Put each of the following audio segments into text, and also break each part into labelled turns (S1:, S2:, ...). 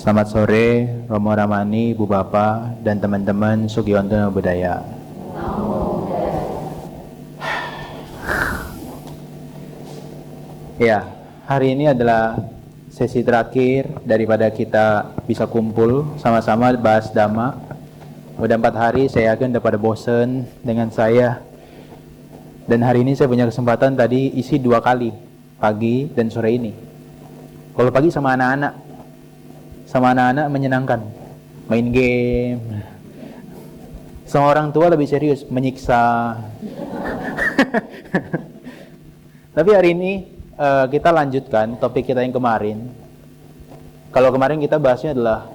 S1: Selamat sore, Romo Ramani, Bu Bapak, dan teman-teman Sugionto Budaya. Ya, hari ini adalah sesi terakhir daripada kita bisa kumpul sama-sama bahas Dhamma. Udah 4 hari, saya yakin udah pada bosen dengan saya. Dan hari ini saya punya kesempatan tadi isi 2 kali, pagi dan sore ini. Kalau pagi sama anak-anak menyenangkan, main game. Sama orang tua lebih serius, menyiksa. Tapi hari ini kita lanjutkan topik kita yang kemarin. Kalau kemarin kita bahasnya adalah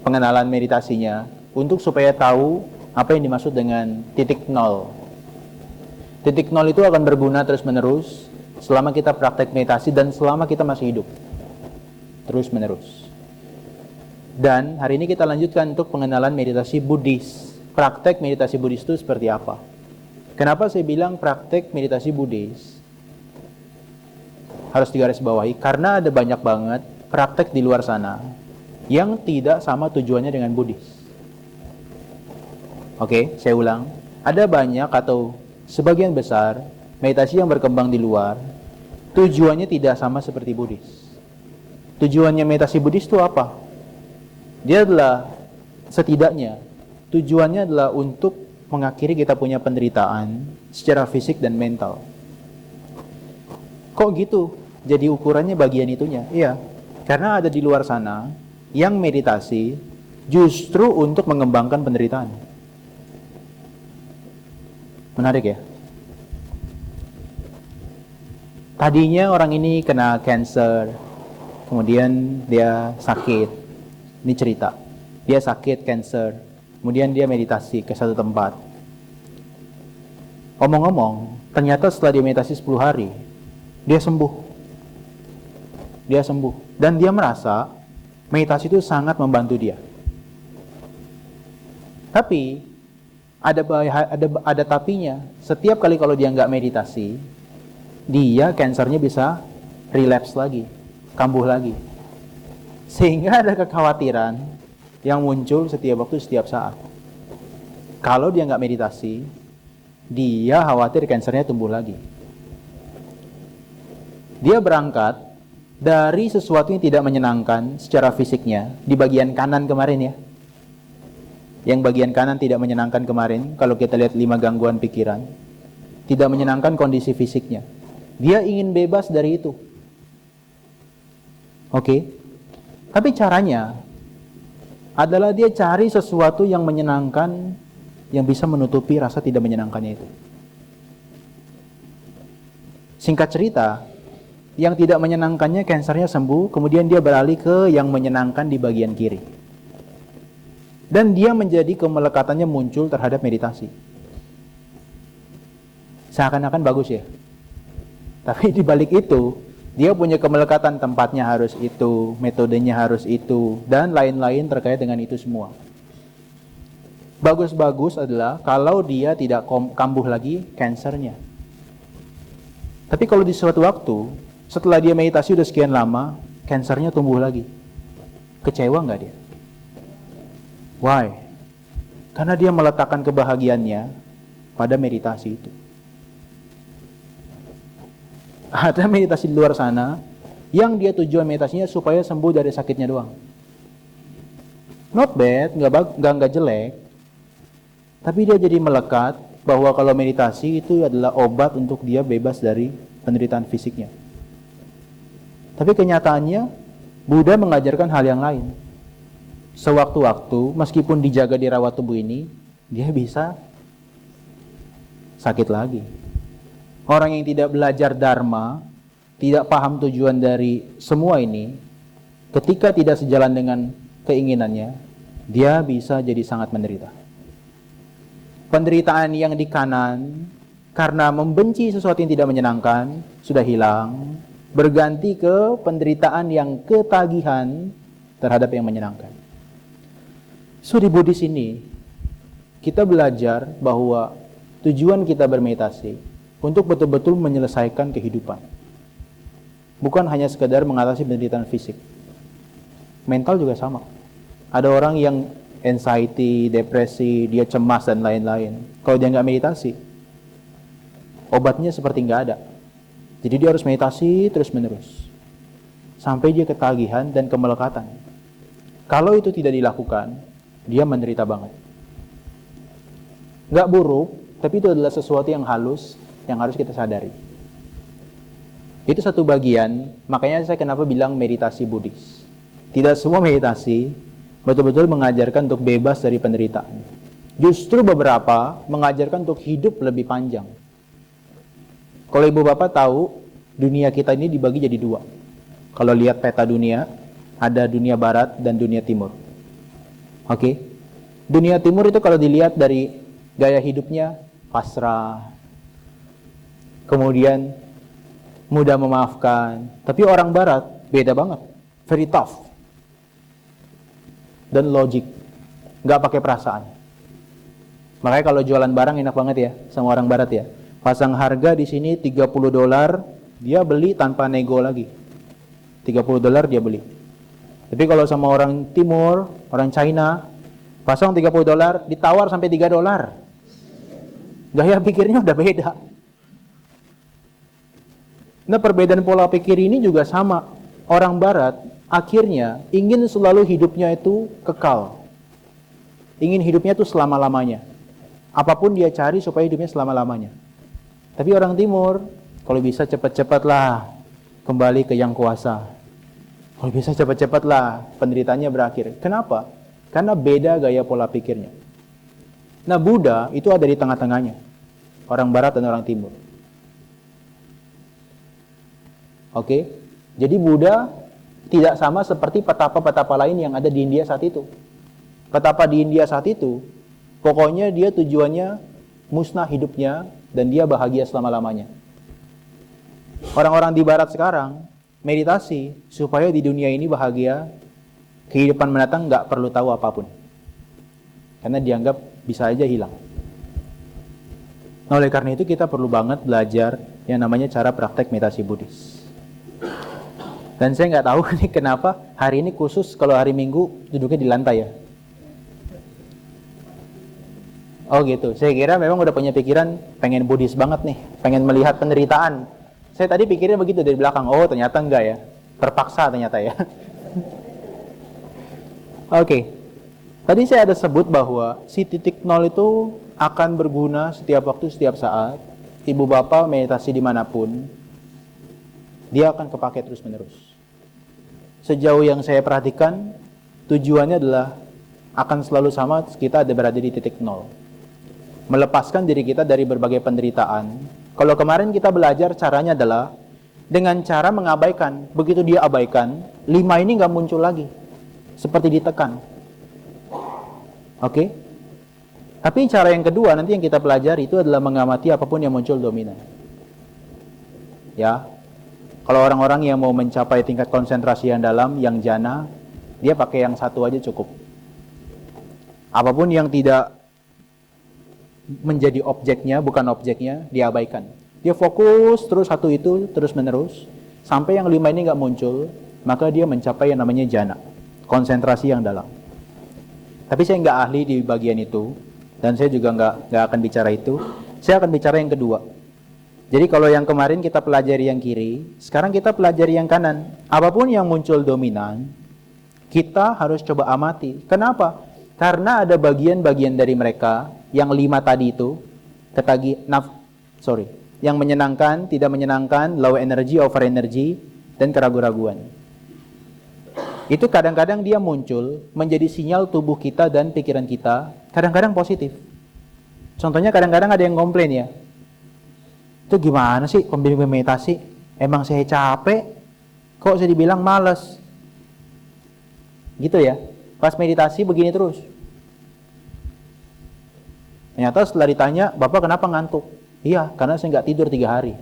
S1: pengenalan meditasinya, untuk supaya tahu apa yang dimaksud dengan titik nol. Titik nol itu akan berguna terus-menerus selama kita praktek meditasi dan selama kita masih hidup. Terus-menerus. Dan hari ini kita lanjutkan untuk pengenalan meditasi Buddhis. Praktek meditasi Buddhis itu seperti apa? Kenapa saya bilang praktek meditasi Buddhis harus digarisbawahi? Karena ada banyak banget praktek di luar sana yang tidak sama tujuannya dengan Buddhis. Oke, saya ulang. Ada banyak atau sebagian besar meditasi yang berkembang di luar tujuannya tidak sama seperti Buddhis. Tujuannya meditasi Buddhis itu apa? Dia adalah, setidaknya, tujuannya adalah untuk mengakhiri kita punya penderitaan secara fisik dan mental. Kok gitu? Jadi ukurannya bagian itunya? Iya, karena ada di luar sana yang meditasi justru untuk mengembangkan penderitaan. Menarik ya? Tadinya orang ini kena cancer, kemudian dia sakit. Ini cerita. Dia sakit, cancer. Kemudian dia meditasi ke satu tempat. Omong-omong, ternyata setelah dia meditasi 10 hari, dia sembuh. Dia sembuh. Dan dia merasa meditasi itu sangat membantu dia. Tapi, ada tapinya. Setiap kali kalau dia nggak meditasi, dia kansernya bisa relapse lagi. Kambuh lagi. Sehingga ada kekhawatiran yang muncul setiap waktu, setiap saat. Kalau dia nggak meditasi, dia khawatir kansernya tumbuh lagi. Dia berangkat dari sesuatu yang tidak menyenangkan secara fisiknya, di bagian kanan kemarin ya. Yang bagian kanan tidak menyenangkan kemarin, kalau kita lihat 5 gangguan pikiran, tidak menyenangkan kondisi fisiknya. Dia ingin bebas dari itu. Oke, tapi caranya adalah dia cari sesuatu yang menyenangkan, yang bisa menutupi rasa tidak menyenangkannya itu. Singkat cerita, yang tidak menyenangkannya kansernya sembuh, kemudian dia beralih ke yang menyenangkan di bagian kiri. Dan dia menjadi kemelekatannya muncul terhadap meditasi. Seakan-akan bagus ya. Tapi di balik itu, dia punya kemelekatan, tempatnya harus itu, metodenya harus itu, dan lain-lain terkait dengan itu semua. Bagus-bagus adalah kalau dia tidak kambuh lagi kansernya. Tapi kalau di suatu waktu, setelah dia meditasi udah sekian lama, kansernya tumbuh lagi. Kecewa nggak dia? Why? Karena dia meletakkan kebahagiaannya pada meditasi itu. Ada meditasi di luar sana yang dia tujuan meditasinya supaya sembuh dari sakitnya doang. Not bad, nggak jelek. Tapi dia jadi melekat bahwa kalau meditasi itu adalah obat untuk dia bebas dari penderitaan fisiknya. Tapi kenyataannya Buddha mengajarkan hal yang lain. Sewaktu-waktu, meskipun dijaga di rawat tubuh ini, dia bisa sakit lagi. Orang yang tidak belajar Dharma, tidak paham tujuan dari semua ini, ketika tidak sejalan dengan keinginannya, dia bisa jadi sangat menderita. Penderitaan yang di kanan, karena membenci sesuatu yang tidak menyenangkan, sudah hilang, berganti ke penderitaan yang ketagihan terhadap yang menyenangkan. So di Buddhis ini, kita belajar bahwa tujuan kita bermeditasi untuk betul-betul menyelesaikan kehidupan. Bukan hanya sekedar mengatasi penderitaan fisik. Mental juga sama. Ada orang yang anxiety, depresi, dia cemas dan lain-lain. Kalau dia nggak meditasi, obatnya seperti nggak ada. Jadi dia harus meditasi terus-menerus sampai dia ketagihan dan kemelekatan. Kalau itu tidak dilakukan, dia menderita banget. Nggak buruk, tapi itu adalah sesuatu yang halus yang harus kita sadari. Itu satu bagian, makanya saya kenapa bilang meditasi Buddhis. Tidak semua meditasi betul-betul mengajarkan untuk bebas dari penderitaan. Justru beberapa mengajarkan untuk hidup lebih panjang. Kalau ibu bapak tahu, dunia kita ini dibagi jadi dua. Kalau lihat peta dunia, ada dunia barat dan dunia timur. Oke? Dunia timur itu kalau dilihat dari gaya hidupnya, pasrah. Kemudian mudah memaafkan. Tapi orang barat beda banget. Very tough. Dan logik. Nggak pakai perasaan. Makanya kalau jualan barang enak banget ya sama orang barat ya. Pasang harga di sini $30, dia beli tanpa nego lagi. $30 dia beli. Tapi kalau sama orang timur, orang China, pasang $30, ditawar sampai $3. Gaya pikirnya udah beda. Nah, perbedaan pola pikir ini juga sama. Orang barat akhirnya ingin selalu hidupnya itu kekal. Ingin hidupnya itu selama-lamanya. Apapun dia cari supaya hidupnya selama-lamanya. Tapi orang timur, kalau bisa cepat-cepatlah kembali ke yang kuasa. Kalau bisa cepat-cepatlah penderitaannya berakhir. Kenapa? Karena beda gaya pola pikirnya. Nah, Buddha itu ada di tengah-tengahnya. Orang barat dan orang timur. Oke? Jadi Buddha tidak sama seperti petapa-petapa lain yang ada di India saat itu. Petapa di India saat itu, pokoknya dia tujuannya musnah hidupnya dan dia bahagia selama-lamanya. Orang-orang di barat sekarang meditasi supaya di dunia ini bahagia, kehidupan mendatang nggak perlu tahu apapun. Karena dianggap bisa aja hilang. Nah, oleh karena itu kita perlu banget belajar yang namanya cara praktek meditasi Buddhis. Dan saya nggak tahu nih kenapa hari ini khusus kalau hari Minggu duduknya di lantai ya. Oh gitu, saya kira memang udah punya pikiran pengen Buddhis banget nih, pengen melihat penderitaan. Saya tadi pikirnya begitu dari belakang, oh ternyata enggak ya, terpaksa ternyata ya. Oke, tadi saya ada sebut bahwa si titik nol itu akan berguna setiap waktu, setiap saat. Ibu bapak meditasi dimanapun, dia akan kepake terus menerus. Sejauh yang saya perhatikan, tujuannya adalah akan selalu sama kita ada berada di titik nol. Melepaskan diri kita dari berbagai penderitaan. Kalau kemarin kita belajar caranya adalah dengan cara mengabaikan. Begitu dia abaikan, 5 ini nggak muncul lagi. Seperti ditekan. Oke? Tapi cara yang kedua nanti yang kita pelajari itu adalah mengamati apapun yang muncul dominan. Ya. Kalau orang-orang yang mau mencapai tingkat konsentrasi yang dalam, yang jana, dia pakai yang satu aja cukup. Apapun yang tidak menjadi objeknya, bukan objeknya, diabaikan. Dia fokus terus satu itu, terus menerus, sampai yang 5 ini nggak muncul, maka dia mencapai yang namanya jana, konsentrasi yang dalam. Tapi saya nggak ahli di bagian itu, dan saya juga nggak akan bicara itu. Saya akan bicara yang kedua. Jadi kalau yang kemarin kita pelajari yang kiri, sekarang kita pelajari yang kanan. Apapun yang muncul dominan, kita harus coba amati. Kenapa? Karena ada bagian-bagian dari mereka yang 5 tadi itu, yang menyenangkan, tidak menyenangkan, low energy, over energy, dan keraguan-raguan. Itu kadang-kadang dia muncul menjadi sinyal tubuh kita dan pikiran kita, kadang-kadang positif. Contohnya kadang-kadang ada yang komplain ya, itu gimana sih pembimbing meditasi? Emang saya capek, kok saya dibilang malas? Gitu ya, pas meditasi begini terus. Ternyata setelah ditanya, Bapak kenapa ngantuk? Iya, karena saya nggak tidur 3 hari.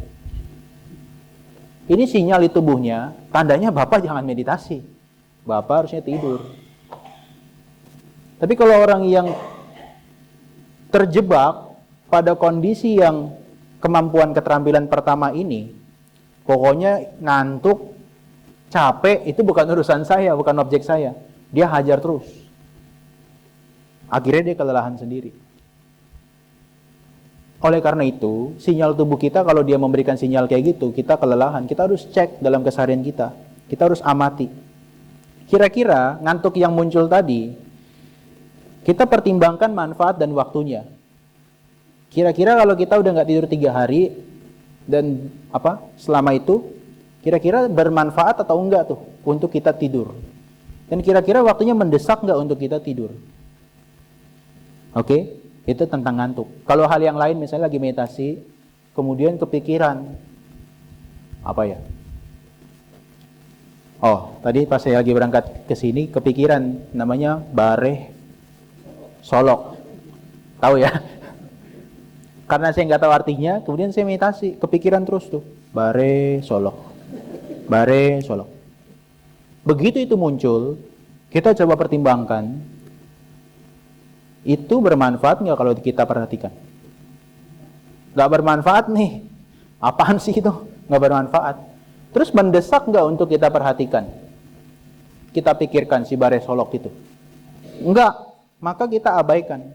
S1: Ini sinyal di tubuhnya, tandanya Bapak jangan meditasi. Bapak harusnya tidur. Tapi kalau orang yang terjebak pada kondisi yang kemampuan keterampilan pertama ini, pokoknya ngantuk, Capek itu bukan urusan saya, bukan objek saya. Dia hajar terus. Akhirnya dia kelelahan sendiri. Oleh karena itu, sinyal tubuh kita kalau dia memberikan sinyal kayak gitu, kita kelelahan, kita harus cek dalam keseharian kita. Kita harus amati. Kira-kira ngantuk yang muncul tadi, kita pertimbangkan manfaat dan waktunya. Kira-kira kalau kita udah nggak tidur 3 hari, dan selama itu, kira-kira bermanfaat atau enggak tuh untuk kita tidur? Dan kira-kira waktunya mendesak enggak untuk kita tidur? Oke, itu tentang ngantuk. Kalau hal yang lain misalnya lagi meditasi, kemudian kepikiran tadi pas saya lagi berangkat ke sini kepikiran namanya Bareh Solok. Tahu ya? Karena saya nggak tahu artinya, kemudian saya meditasi, kepikiran terus tuh Bareh Solok. Bareh Solok. Begitu itu muncul, kita coba pertimbangkan, itu bermanfaat nggak kalau kita perhatikan? Nggak bermanfaat nih. Apaan sih itu? Nggak bermanfaat. Terus mendesak nggak untuk kita perhatikan? Kita pikirkan si Bareh Solok itu? Enggak. Maka kita abaikan.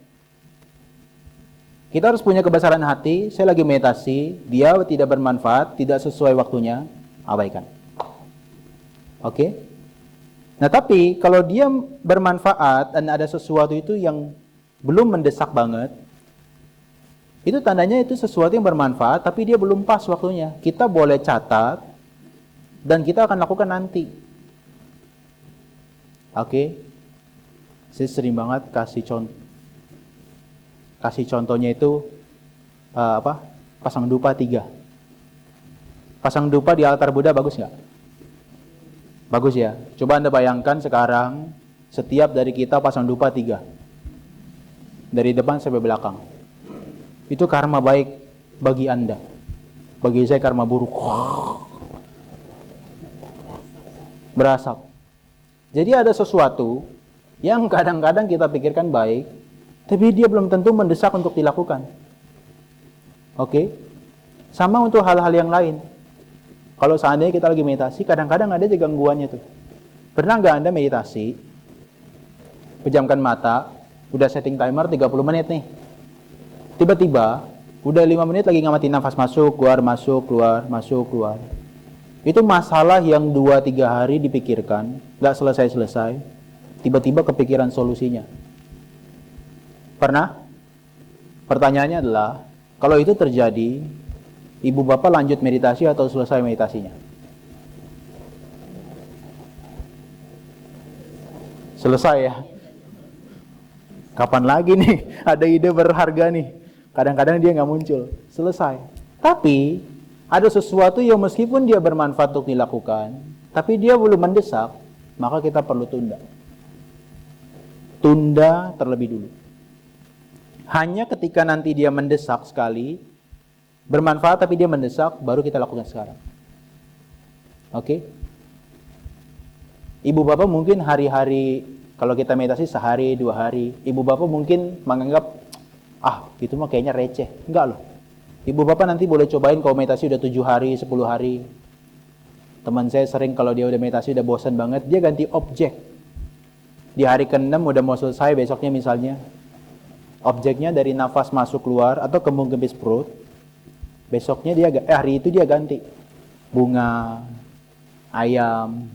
S1: Kita harus punya kebesaran hati. Saya lagi meditasi, dia tidak bermanfaat, tidak sesuai waktunya, abaikan. Oke? Nah tapi kalau dia bermanfaat dan ada sesuatu itu yang belum mendesak banget, itu tandanya itu sesuatu yang bermanfaat tapi dia belum pas waktunya. Kita boleh catat dan kita akan lakukan nanti. Oke? Saya sering banget kasih contohnya itu pasang dupa 3. Pasang dupa di altar Buddha bagus nggak? Bagus ya. Coba Anda bayangkan sekarang setiap dari kita pasang dupa 3. Dari depan sampai belakang. Itu karma baik bagi Anda. Bagi saya karma buruk. Berasap. Jadi ada sesuatu yang kadang-kadang kita pikirkan baik, tapi dia belum tentu mendesak untuk dilakukan. Oke? Sama untuk hal-hal yang lain. Kalau seandainya kita lagi meditasi, kadang-kadang ada aja gangguannya tuh. Pernah nggak Anda meditasi, pejamkan mata, udah setting timer 30 menit nih. Tiba-tiba, udah 5 menit lagi ngamatin nafas masuk, keluar. Itu masalah yang 2-3 hari dipikirkan, nggak selesai-selesai, tiba-tiba kepikiran solusinya. Pernah? Pertanyaannya adalah, kalau itu terjadi, ibu bapak lanjut meditasi atau selesai meditasinya? Selesai ya? Kapan lagi nih ada ide berharga nih? Kadang-kadang dia nggak muncul. Selesai. Tapi ada sesuatu yang meskipun dia bermanfaat untuk dilakukan, tapi dia belum mendesak, maka kita perlu tunda. Tunda terlebih dulu. Hanya ketika nanti dia mendesak sekali, bermanfaat tapi dia mendesak, baru kita lakukan sekarang. Oke? Ibu bapak mungkin hari-hari, kalau kita meditasi sehari, 2 hari, ibu bapak mungkin menganggap, itu mah kayaknya receh. Enggak loh. Ibu bapak nanti boleh cobain kalau meditasi udah 7 hari, 10 hari. Teman saya sering kalau dia udah meditasi udah bosan banget, dia ganti objek. Di hari ke-6 udah mau selesai, besoknya misalnya, objeknya dari nafas masuk keluar atau kembung gempis perut. Besoknya hari itu dia ganti. Bunga, ayam.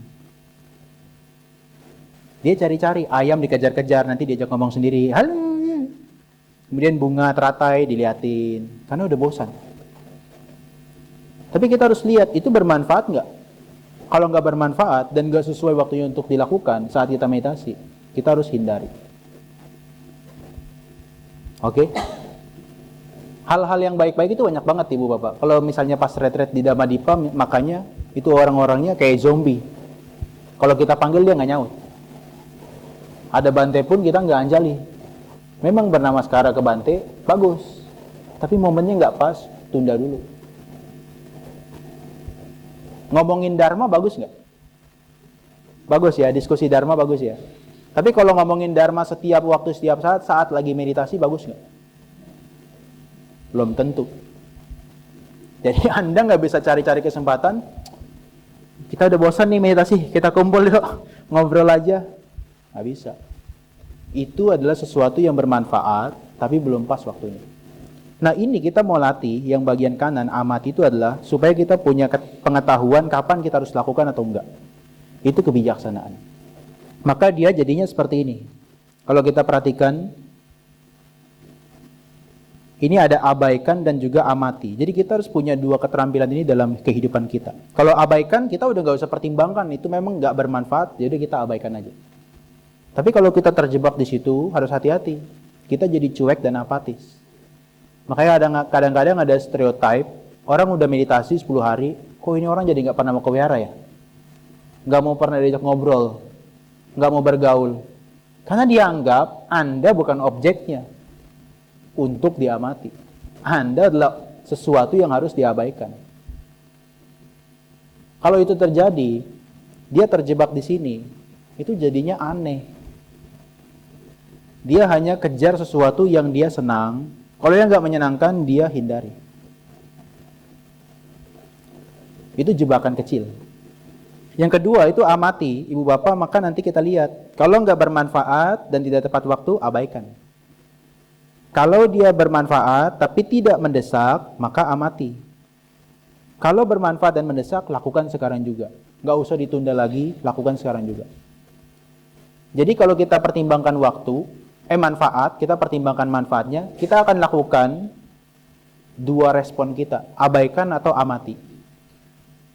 S1: Dia cari-cari, ayam dikejar-kejar, nanti diajak ngomong sendiri. Halo. Kemudian bunga teratai diliatin, karena udah bosan. Tapi kita harus lihat, itu bermanfaat nggak? Kalau nggak bermanfaat dan nggak sesuai waktunya untuk dilakukan saat kita meditasi, kita harus hindari. Oke? Hal-hal yang baik-baik itu banyak banget ibu bapak. Kalau misalnya pas retret di Dhammadippa, makanya itu orang-orangnya kayak zombie. Kalau kita panggil dia nggak nyaut. Ada Bante pun kita nggak anjali. Memang bernama Skara ke Bante, bagus. Tapi momennya nggak pas, tunda dulu. Ngomongin Dharma bagus nggak? Bagus ya, diskusi Dharma bagus ya. Tapi kalau ngomongin Dharma setiap waktu, setiap saat lagi meditasi bagus nggak? Belum tentu. Jadi Anda nggak bisa cari-cari kesempatan, Kita udah bosan nih meditasi, kita kumpul yuk, ngobrol aja. Nggak bisa. Itu adalah sesuatu yang bermanfaat, tapi belum pas waktunya. Nah ini kita mau latih, yang bagian kanan, amati itu adalah supaya kita punya pengetahuan kapan kita harus lakukan atau enggak. Itu kebijaksanaan. Maka dia jadinya seperti ini. Kalau kita perhatikan, ini ada abaikan dan juga amati. Jadi kita harus punya dua keterampilan ini dalam kehidupan kita. Kalau abaikan, kita udah nggak usah pertimbangkan. Itu memang nggak bermanfaat, jadi kita abaikan aja. Tapi kalau kita terjebak di situ, harus hati-hati. Kita jadi cuek dan apatis. Makanya kadang-kadang ada stereotype, orang udah meditasi 10 hari, kok ini orang jadi nggak pernah mau ke wihara ya? Nggak mau pernah diajak ngobrol, nggak mau bergaul. Karena dianggap Anda bukan objeknya untuk diamati. Anda adalah sesuatu yang harus diabaikan. Kalau itu terjadi, dia terjebak di sini, itu jadinya aneh. Dia hanya kejar sesuatu yang dia senang, kalau yang nggak menyenangkan, dia hindari. Itu jebakan kecil. Yang kedua itu amati, ibu bapak, maka nanti kita lihat. Kalau nggak bermanfaat dan tidak tepat waktu, abaikan. Kalau dia bermanfaat tapi tidak mendesak, maka amati. Kalau bermanfaat dan mendesak, lakukan sekarang juga. Nggak usah ditunda lagi, lakukan sekarang juga. Jadi kalau kita pertimbangkan waktu, manfaat, kita pertimbangkan manfaatnya, kita akan lakukan dua respon kita, abaikan atau amati.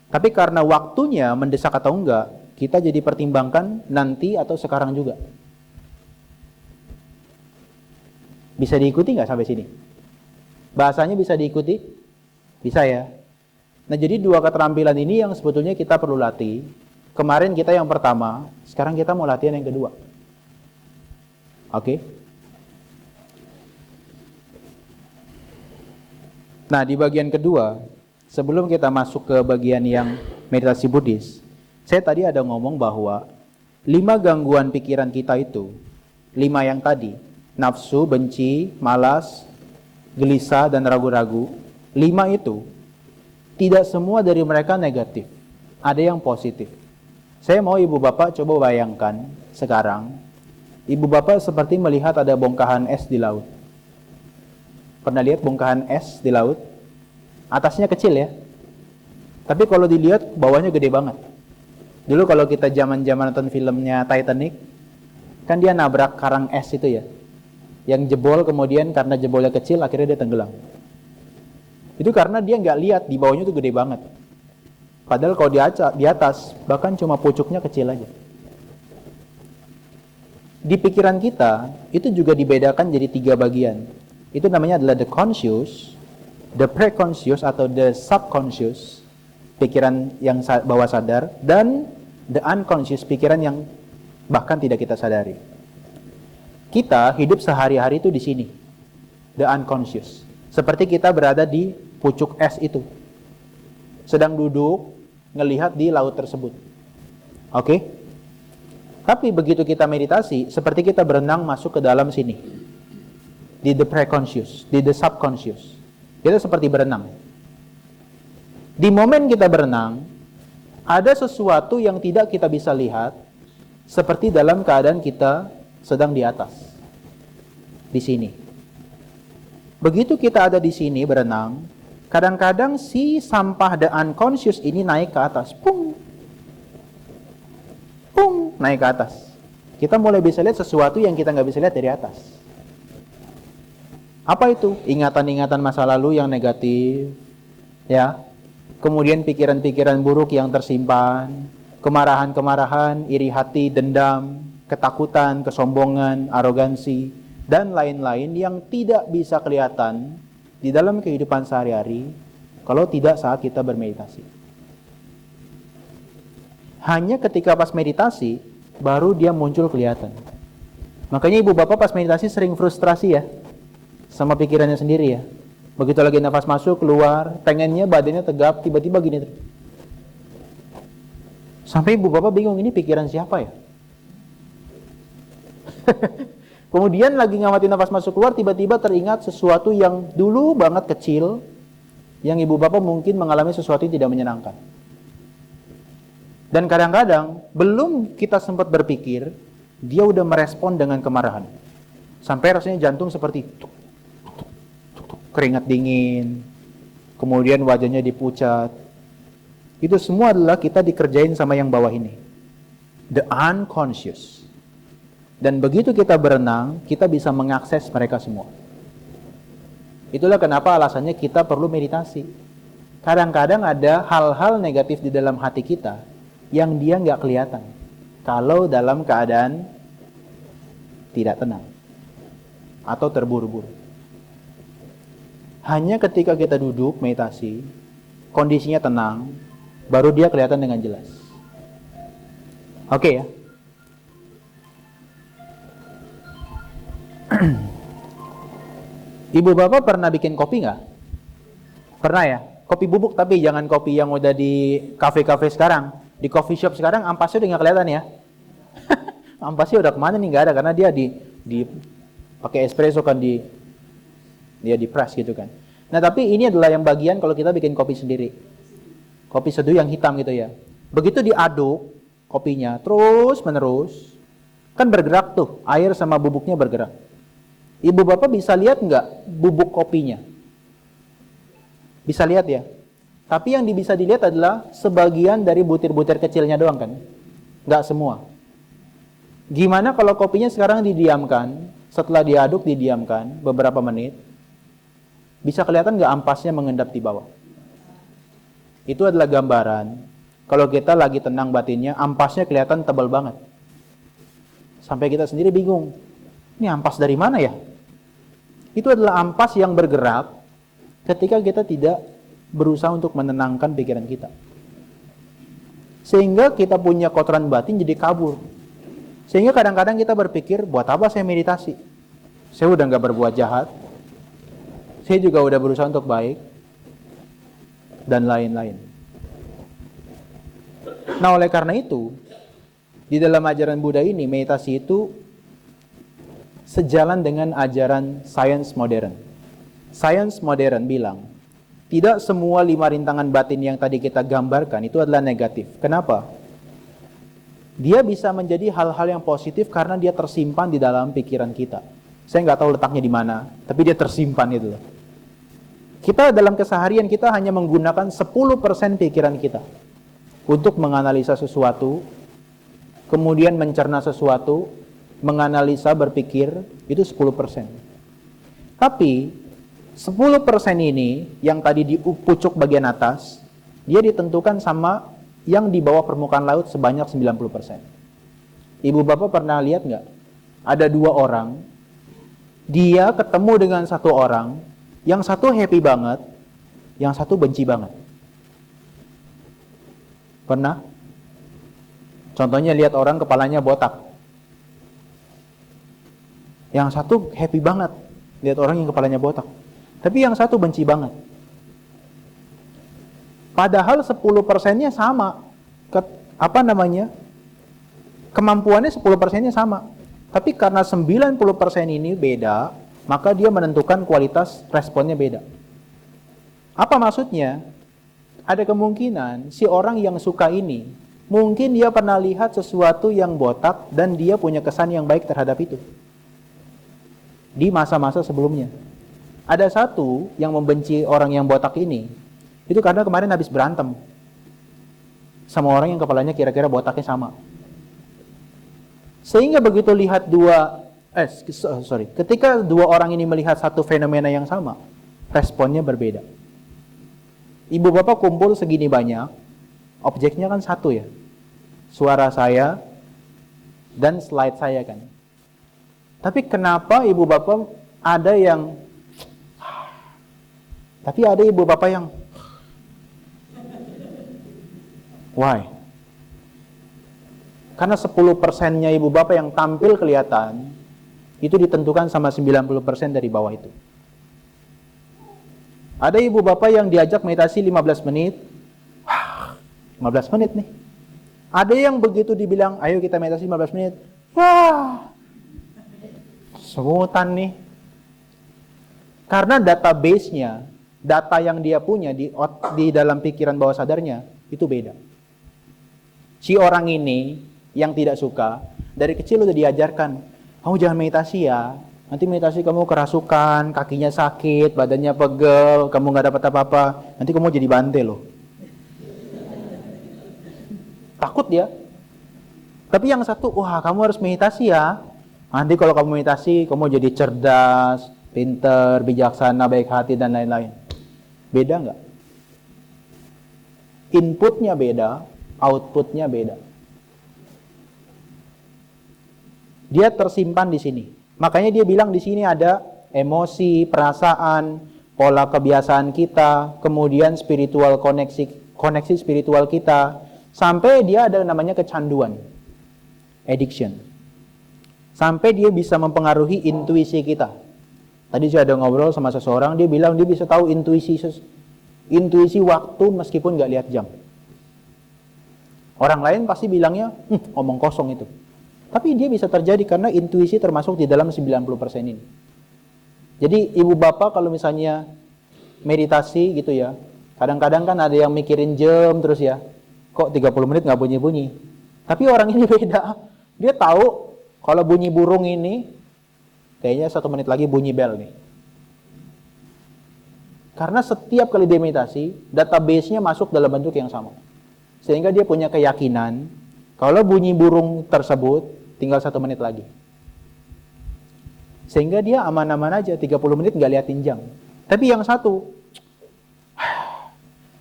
S1: Tapi karena waktunya mendesak atau enggak, kita jadi pertimbangkan nanti atau sekarang juga. Bisa diikuti nggak sampai sini? Bahasanya bisa diikuti? Bisa ya? Nah jadi dua keterampilan ini yang sebetulnya kita perlu latih. Kemarin kita yang pertama, sekarang kita mau latihan yang kedua. Oke? Nah di bagian kedua, sebelum kita masuk ke bagian yang meditasi Buddhis, saya tadi ada ngomong bahwa 5 gangguan pikiran kita itu, 5 yang tadi, nafsu, benci, malas, gelisah, dan ragu-ragu, 5 itu, tidak semua dari mereka negatif. Ada yang positif. Saya mau ibu bapak coba bayangkan sekarang, ibu bapak seperti melihat ada bongkahan es di laut. Pernah lihat bongkahan es di laut? Atasnya kecil ya. Tapi kalau dilihat, bawahnya gede banget. Dulu kalau kita zaman-zaman nonton filmnya Titanic, kan dia nabrak karang es itu ya. Yang jebol, kemudian karena jebolnya kecil akhirnya dia tenggelam. Itu karena dia nggak lihat di bawahnya itu gede banget. Padahal kalau di atas bahkan cuma pucuknya kecil aja. Di pikiran kita itu juga dibedakan jadi 3 bagian. Itu namanya adalah the conscious, the preconscious atau the subconscious, pikiran yang bawah sadar, dan the unconscious, pikiran yang bahkan tidak kita sadari. Kita hidup sehari-hari itu di sini, the unconscious. Seperti kita berada di pucuk es itu, sedang duduk ngelihat di laut tersebut. Oke? Tapi begitu kita meditasi, seperti kita berenang masuk ke dalam sini, di the preconscious, di the subconscious. Kita seperti berenang. Di momen kita berenang, ada sesuatu yang tidak kita bisa lihat, seperti dalam keadaan kita sedang di atas, di sini. Begitu kita ada di sini berenang, kadang-kadang si sampah the unconscious ini naik ke atas, pung, pung, naik ke atas. Kita mulai bisa lihat sesuatu yang kita nggak bisa lihat dari atas. Apa itu? Ingatan-ingatan masa lalu yang negatif, ya. Kemudian pikiran-pikiran buruk yang tersimpan, kemarahan-kemarahan, iri hati, dendam, ketakutan, kesombongan, arogansi, dan lain-lain yang tidak bisa kelihatan di dalam kehidupan sehari-hari kalau tidak saat kita bermeditasi. Hanya ketika pas meditasi baru dia muncul kelihatan. Makanya ibu bapak pas meditasi sering frustrasi ya sama pikirannya sendiri ya. Begitu lagi nafas masuk keluar, pengennya badannya tegap, tiba-tiba gini. Sampai ibu bapak bingung, ini pikiran siapa ya? Kemudian lagi ngamatin nafas masuk keluar, tiba-tiba teringat sesuatu yang dulu banget kecil, yang ibu bapak mungkin mengalami sesuatu yang tidak menyenangkan. Dan kadang-kadang belum kita sempat berpikir, dia udah merespon dengan kemarahan. Sampai rasanya jantung seperti keringat dingin, kemudian wajahnya dipucat. Itu semua adalah kita dikerjain sama yang bawah ini, the unconscious. Dan begitu kita berenang, kita bisa mengakses mereka semua. Itulah kenapa alasannya kita perlu meditasi. Kadang-kadang ada hal-hal negatif di dalam hati kita yang dia nggak kelihatan kalau dalam keadaan tidak tenang atau terburu-buru. Hanya ketika kita duduk meditasi, kondisinya tenang, baru dia kelihatan dengan jelas. Oke ya. Ibu bapak pernah bikin kopi nggak? Pernah ya? Kopi bubuk, tapi jangan kopi yang udah di kafe-kafe sekarang. Di coffee shop sekarang ampasnya udah nggak kelihatan ya. Ampasnya udah kemana nih? Nggak ada, karena dia di pakai espresso kan, dia di press gitu kan. Nah tapi ini adalah yang bagian kalau kita bikin kopi sendiri. Kopi seduh yang hitam gitu ya. Begitu diaduk kopinya terus menerus, kan bergerak tuh, air sama bubuknya bergerak. Ibu bapak bisa lihat nggak bubuk kopinya? Bisa lihat ya. Tapi yang bisa dilihat adalah sebagian dari butir-butir kecilnya doang kan, nggak semua. Gimana kalau kopinya sekarang didiamkan, setelah diaduk didiamkan beberapa menit, bisa kelihatan nggak ampasnya mengendap di bawah? Itu adalah gambaran kalau kita lagi tenang batinnya, ampasnya kelihatan tebal banget. Sampai kita sendiri bingung, ini ampas dari mana ya? Itu adalah ampas yang bergerak ketika kita tidak berusaha untuk menenangkan pikiran kita. Sehingga kita punya kotoran batin jadi kabur. Sehingga kadang-kadang kita berpikir, buat apa saya meditasi? Saya udah nggak berbuat jahat, saya juga udah berusaha untuk baik, dan lain-lain. Nah oleh karena itu, di dalam ajaran Buddha ini, meditasi itu sejalan dengan ajaran sains modern. Sains modern bilang, tidak semua 5 rintangan batin yang tadi kita gambarkan itu adalah negatif. Kenapa? Dia bisa menjadi hal-hal yang positif karena dia tersimpan di dalam pikiran kita. Saya nggak tahu letaknya di mana, tapi dia tersimpan itu loh. Kita dalam keseharian kita hanya menggunakan 10% pikiran kita untuk menganalisa sesuatu, kemudian mencerna sesuatu, menganalisa, berpikir, itu 10%. Tapi 10% ini yang tadi di pucuk bagian atas, dia ditentukan sama yang di bawah permukaan laut sebanyak 90%. Ibu bapak pernah lihat nggak? Ada 2 orang, dia ketemu dengan 1 orang, yang satu happy banget, yang satu benci banget. Pernah? Contohnya lihat orang kepalanya botak. Yang satu happy banget, lihat orang yang kepalanya botak. Tapi yang satu benci banget. Padahal 10%-nya sama. Kemampuannya 10%-nya sama. Tapi karena 90% ini beda, maka dia menentukan kualitas responnya beda. Apa maksudnya? Ada kemungkinan si orang yang suka ini, mungkin dia pernah lihat sesuatu yang botak dan dia punya kesan yang baik terhadap itu di masa-masa sebelumnya. Ada satu yang membenci orang yang botak ini, itu karena kemarin habis berantem sama orang yang kepalanya kira-kira botaknya sama. Sehingga begitu lihat ketika 2 orang ini melihat satu fenomena yang sama, responnya berbeda. Ibu bapak kumpul segini banyak, objeknya kan satu ya, suara saya dan slide saya kan. Tapi kenapa ibu bapak ada ibu bapak yang why? Karena 10%-nya ibu bapak yang tampil kelihatan, itu ditentukan sama 90% dari bawah itu. Ada ibu bapak yang diajak meditasi 15 menit, 15 menit nih. Ada yang begitu dibilang, ayo kita meditasi 15 menit, wah, semutan nih. Karena database-nya, data yang dia punya di dalam pikiran bawah sadarnya, itu beda. Si orang ini yang tidak suka, dari kecil udah diajarkan, kamu jangan meditasi ya. Nanti meditasi kamu kerasukan, kakinya sakit, badannya pegel, kamu nggak dapat apa-apa. Nanti kamu jadi bante loh. Takut dia. Tapi yang satu, wah kamu harus meditasi ya. Nanti kalau kamu meditasi, kamu jadi cerdas, pinter, bijaksana, baik hati, dan lain-lain. Beda nggak? Inputnya beda, outputnya beda. Dia tersimpan di sini. Makanya dia bilang di sini ada emosi, perasaan, pola kebiasaan kita, kemudian spiritual koneksi spiritual kita, sampai dia ada namanya kecanduan, addiction. Sampai dia bisa mempengaruhi intuisi kita. Tadi saya ada ngobrol sama seseorang, dia bilang dia bisa tahu intuisi waktu meskipun nggak lihat jam. Orang lain pasti bilangnya, omong kosong itu. Tapi dia bisa terjadi karena intuisi termasuk di dalam 90% ini. Jadi ibu bapak kalau misalnya meditasi gitu ya, kadang-kadang kan ada yang mikirin jam terus ya, kok 30 menit nggak bunyi-bunyi. Tapi orang ini beda, dia tahu kalau bunyi burung ini, kayaknya 1 menit lagi bunyi bel nih. Karena setiap kali dia meditasi, database-nya masuk dalam bentuk yang sama. Sehingga dia punya keyakinan, kalau bunyi burung tersebut, tinggal 1 menit lagi. Sehingga dia aman-aman aja, 30 menit nggak liatin jam. Tapi yang satu,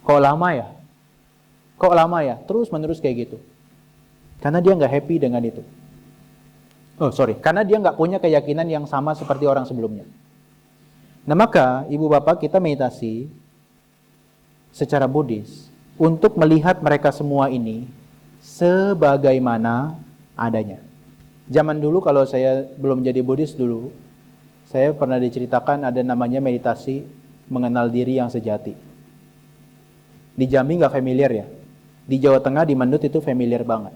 S1: kok lama ya? Kok lama ya? Terus-menerus kayak gitu. Karena dia nggak happy dengan itu. Karena dia nggak punya keyakinan yang sama seperti orang sebelumnya. Nah maka, ibu bapak kita meditasi secara Buddhis untuk melihat mereka semua ini sebagaimana adanya. Zaman dulu kalau saya belum jadi Buddhis dulu, saya pernah diceritakan ada namanya meditasi mengenal diri yang sejati. Di Jambi nggak familiar ya. Di Jawa Tengah, di Mendut itu familiar banget.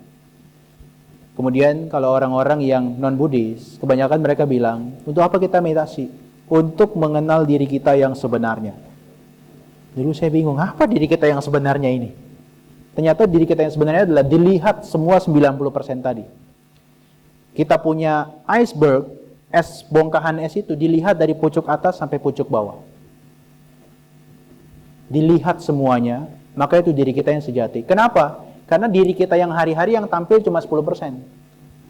S1: Kemudian kalau orang-orang yang non-Buddhis, kebanyakan mereka bilang, untuk apa kita meditasi? Untuk mengenal diri kita yang sebenarnya. Dulu saya bingung, apa diri kita yang sebenarnya ini? Ternyata diri kita yang sebenarnya adalah dilihat semua 90% tadi. Kita punya iceberg, bongkahan es itu dilihat dari pucuk atas sampai pucuk bawah. Dilihat semuanya, maka itu diri kita yang sejati. Kenapa? Karena diri kita yang hari-hari yang tampil cuma 10%.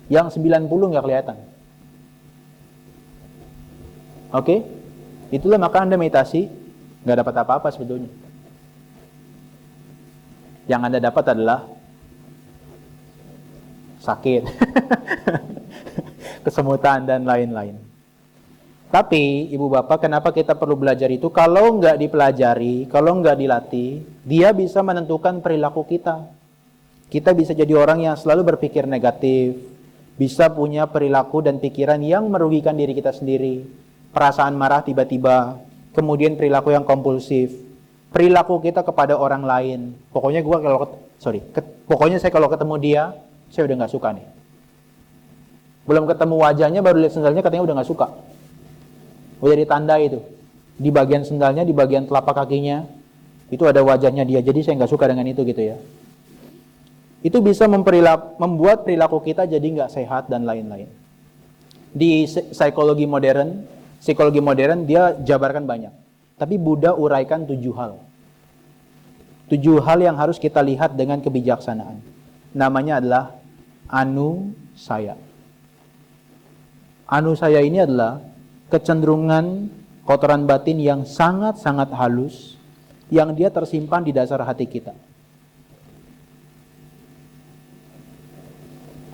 S1: Yang 90% nggak kelihatan. Oke? Itulah maka Anda meditasi, nggak dapat apa-apa sebetulnya. Yang Anda dapat adalah sakit, kesemutan, dan lain-lain. Tapi, ibu bapak, kenapa kita perlu belajar itu? Kalau nggak dipelajari, kalau nggak dilatih, dia bisa menentukan perilaku kita. Kita bisa jadi orang yang selalu berpikir negatif, bisa punya perilaku dan pikiran yang merugikan diri kita sendiri, perasaan marah tiba-tiba, kemudian perilaku yang kompulsif, perilaku kita kepada orang lain. Pokoknya pokoknya saya kalau ketemu dia, saya udah nggak suka nih. Belum ketemu wajahnya, baru lihat sendalnya katanya udah nggak suka. Udah ditanda itu. Di bagian sendalnya, di bagian telapak kakinya, itu ada wajahnya dia. Jadi saya nggak suka dengan itu gitu ya. Itu bisa membuat perilaku kita jadi nggak sehat dan lain-lain. Di psikologi modern dia jabarkan banyak. Tapi Buddha uraikan 7 hal. 7 hal yang harus kita lihat dengan kebijaksanaan. Namanya adalah anusaya. Anusaya ini adalah kecenderungan kotoran batin yang sangat-sangat halus, yang dia tersimpan di dasar hati kita.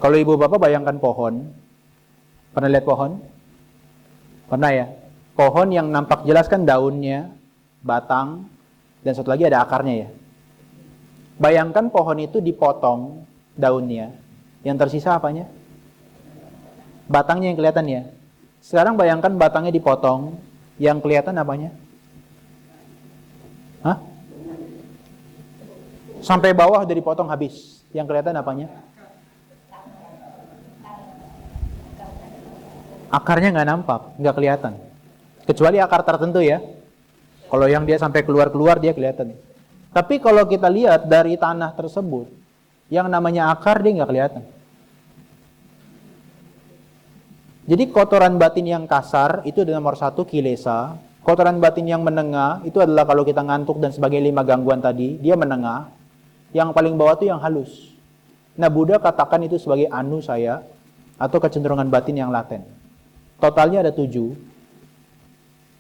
S1: Kalau ibu bapak bayangkan pohon, pernah lihat pohon? Pernah ya? Pohon yang nampak jelas kan daunnya, batang, dan satu lagi ada akarnya ya. Bayangkan pohon itu dipotong daunnya, yang tersisa apanya? Batangnya yang kelihatan ya. Sekarang bayangkan batangnya dipotong, yang kelihatan apanya? Hah? Sampai bawah udah dipotong habis. Yang kelihatan apanya? Akarnya nggak nampak, nggak kelihatan. Kecuali akar tertentu ya. Kalau yang dia sampai keluar-keluar dia kelihatan. Tapi kalau kita lihat dari tanah tersebut, Yang namanya akar dia nggak kelihatan. Jadi kotoran batin yang kasar itu adalah nomor 1 kilesa. Kotoran batin yang menengah itu adalah kalau kita ngantuk dan sebagai 5 gangguan tadi, dia menengah. Yang paling bawah itu yang halus. Nah, Buddha katakan itu sebagai anusaya atau kecenderungan batin yang laten. Totalnya ada 7.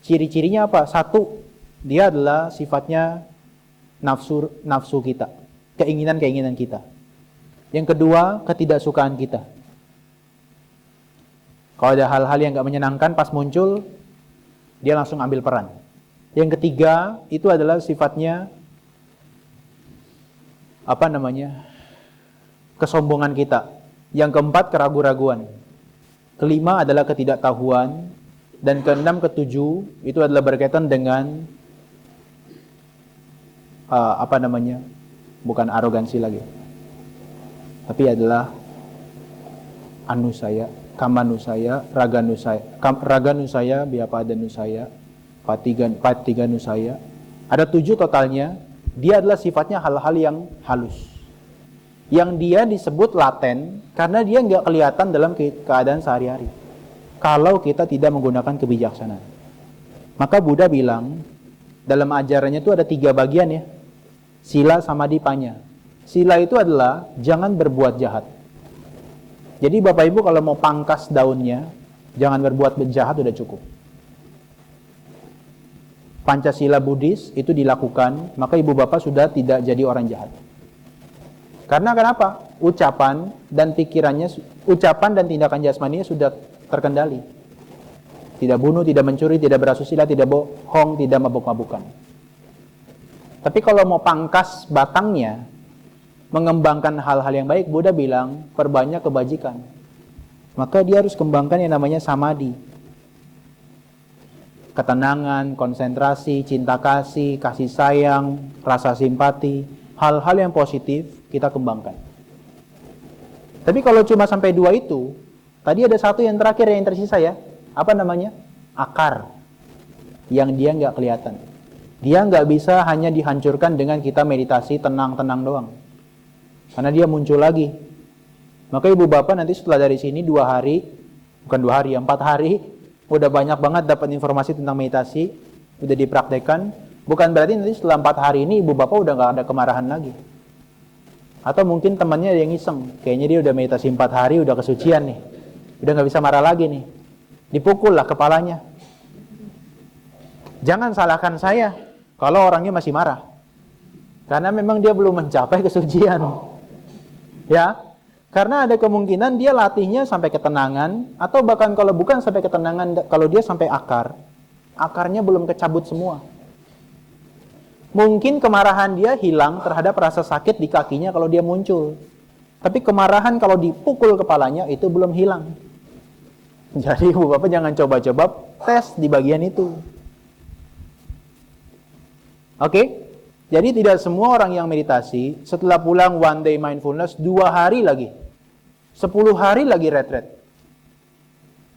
S1: Ciri-cirinya apa? 1, dia adalah sifatnya nafsu kita, keinginan-keinginan kita. Yang kedua, ketidaksukaan kita. Kalau ada hal-hal yang gak menyenangkan pas muncul, dia langsung ambil peran. Yang ketiga, itu adalah sifatnya kesombongan kita. Yang keempat, keraguan-raguan. Kelima adalah ketidaktahuan. Dan keenam, ketujuh, itu adalah berkaitan dengan bukan arogansi lagi, tapi adalah anusaya, kamanusaya, raganusaya, biapadanusaya, patiganusaya. Ada 7 totalnya. Dia adalah sifatnya hal-hal yang halus, yang dia disebut laten karena dia nggak kelihatan dalam keadaan sehari-hari kalau kita tidak menggunakan kebijaksanaan. Maka Buddha bilang dalam ajarannya itu ada 3 bagian ya, sila, samadhi, panya. Sila itu adalah jangan berbuat jahat. Jadi Bapak Ibu kalau mau pangkas daunnya, jangan berbuat jahat, udah cukup. Pancasila Buddhis itu dilakukan, maka Ibu Bapak sudah tidak jadi orang jahat. Karena kenapa? Ucapan dan tindakan jasmaninya sudah terkendali. Tidak bunuh, tidak mencuri, tidak berasusila, tidak bohong, tidak mabuk-mabukan. Tapi kalau mau pangkas batangnya, mengembangkan hal-hal yang baik, Buddha bilang perbanyak kebajikan. Maka dia harus kembangkan yang namanya samadhi. Ketenangan, konsentrasi, cinta kasih, kasih sayang, rasa simpati, hal-hal yang positif kita kembangkan. Tapi kalau cuma sampai 2 itu, tadi ada 1 yang terakhir yang tersisa ya. Apa namanya? Akar. Yang dia nggak kelihatan. Dia nggak bisa hanya dihancurkan dengan kita meditasi tenang-tenang doang. Karena dia muncul lagi. Maka Ibu Bapak nanti setelah dari sini 2 hari, bukan 2 hari, 4 hari, udah banyak banget dapat informasi tentang meditasi, udah dipraktekkan. Bukan berarti nanti setelah 4 hari ini Ibu Bapak udah nggak ada kemarahan lagi. Atau mungkin temannya ada yang iseng, kayaknya dia udah meditasi 4 hari, udah kesucian nih, udah nggak bisa marah lagi nih, dipukul lah kepalanya. Jangan salahkan saya kalau orangnya masih marah, karena memang dia belum mencapai kesucian, ya. Karena ada kemungkinan dia latihnya sampai ketenangan, atau bahkan kalau bukan sampai ketenangan, kalau dia sampai akarnya belum kecabut semua. Mungkin kemarahan dia hilang terhadap rasa sakit di kakinya kalau dia muncul. Tapi kemarahan kalau dipukul kepalanya itu belum hilang. Jadi Ibu Bapak jangan coba-coba tes di bagian itu. Oke? Jadi tidak semua orang yang meditasi setelah pulang one day mindfulness 2 hari lagi, 10 hari lagi retret,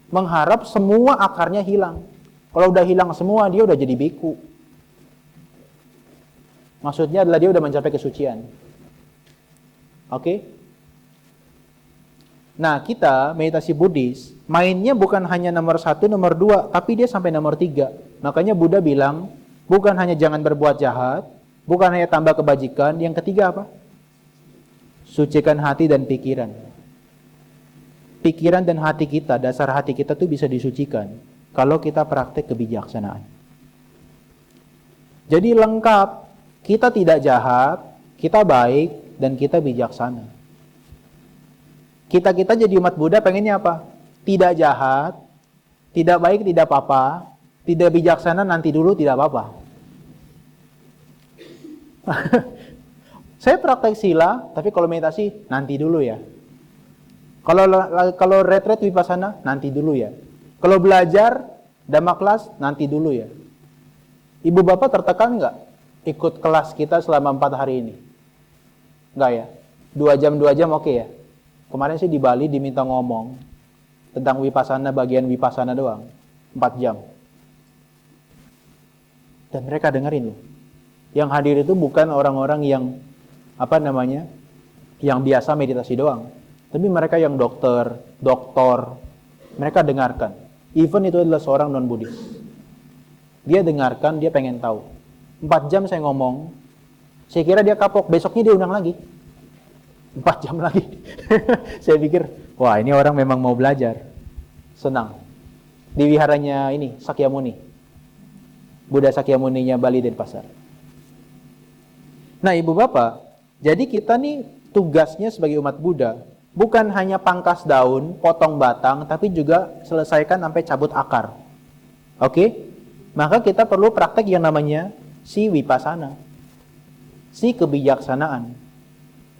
S1: mengharap semua akarnya hilang. Kalau udah hilang semua, dia udah jadi biku. Maksudnya adalah dia udah mencapai kesucian. Oke? Nah, kita meditasi Buddhis, mainnya bukan hanya nomor 1, nomor 2, tapi dia sampai nomor 3. Makanya Buddha bilang, bukan hanya jangan berbuat jahat, bukan hanya tambah kebajikan, yang ketiga apa? Sucikan hati dan pikiran. Pikiran dan hati kita, dasar hati kita tuh bisa disucikan kalau kita praktek kebijaksanaan. Jadi lengkap. Kita tidak jahat, kita baik, dan kita bijaksana. Kita jadi umat Buddha pengennya apa? Tidak jahat, tidak baik, tidak apa-apa, tidak bijaksana, nanti dulu, tidak apa-apa. Saya praktek sila, tapi kalau meditasi, nanti dulu ya. Kalau retret vipassana, nanti dulu ya. Kalau belajar, dhamma kelas, nanti dulu ya. Ibu Bapak tertekan nggak ikut kelas kita selama 4 hari ini? Enggak ya? 2 jam oke ya? Kemarin sih di Bali diminta ngomong tentang vipassana, bagian vipassana doang. 4 jam. Dan mereka dengerin loh. Yang hadir itu bukan orang-orang yang yang biasa meditasi doang. Tapi mereka yang doktor, mereka dengarkan. Even itu adalah seorang non-Buddhis. Dia dengarkan, dia pengen tahu. 4 jam saya ngomong, saya kira dia kapok, besoknya dia undang lagi. 4 jam lagi. Saya pikir, wah ini orang memang mau belajar. Senang. Di wiharanya ini, Sakyamuni. Buddha Sakyamuninya Bali Denpasar. Nah ibu bapak, jadi kita nih tugasnya sebagai umat Buddha, bukan hanya pangkas daun, potong batang, tapi juga selesaikan sampai cabut akar. Oke? Maka kita perlu praktek yang namanya si vipassana. Si kebijaksanaan.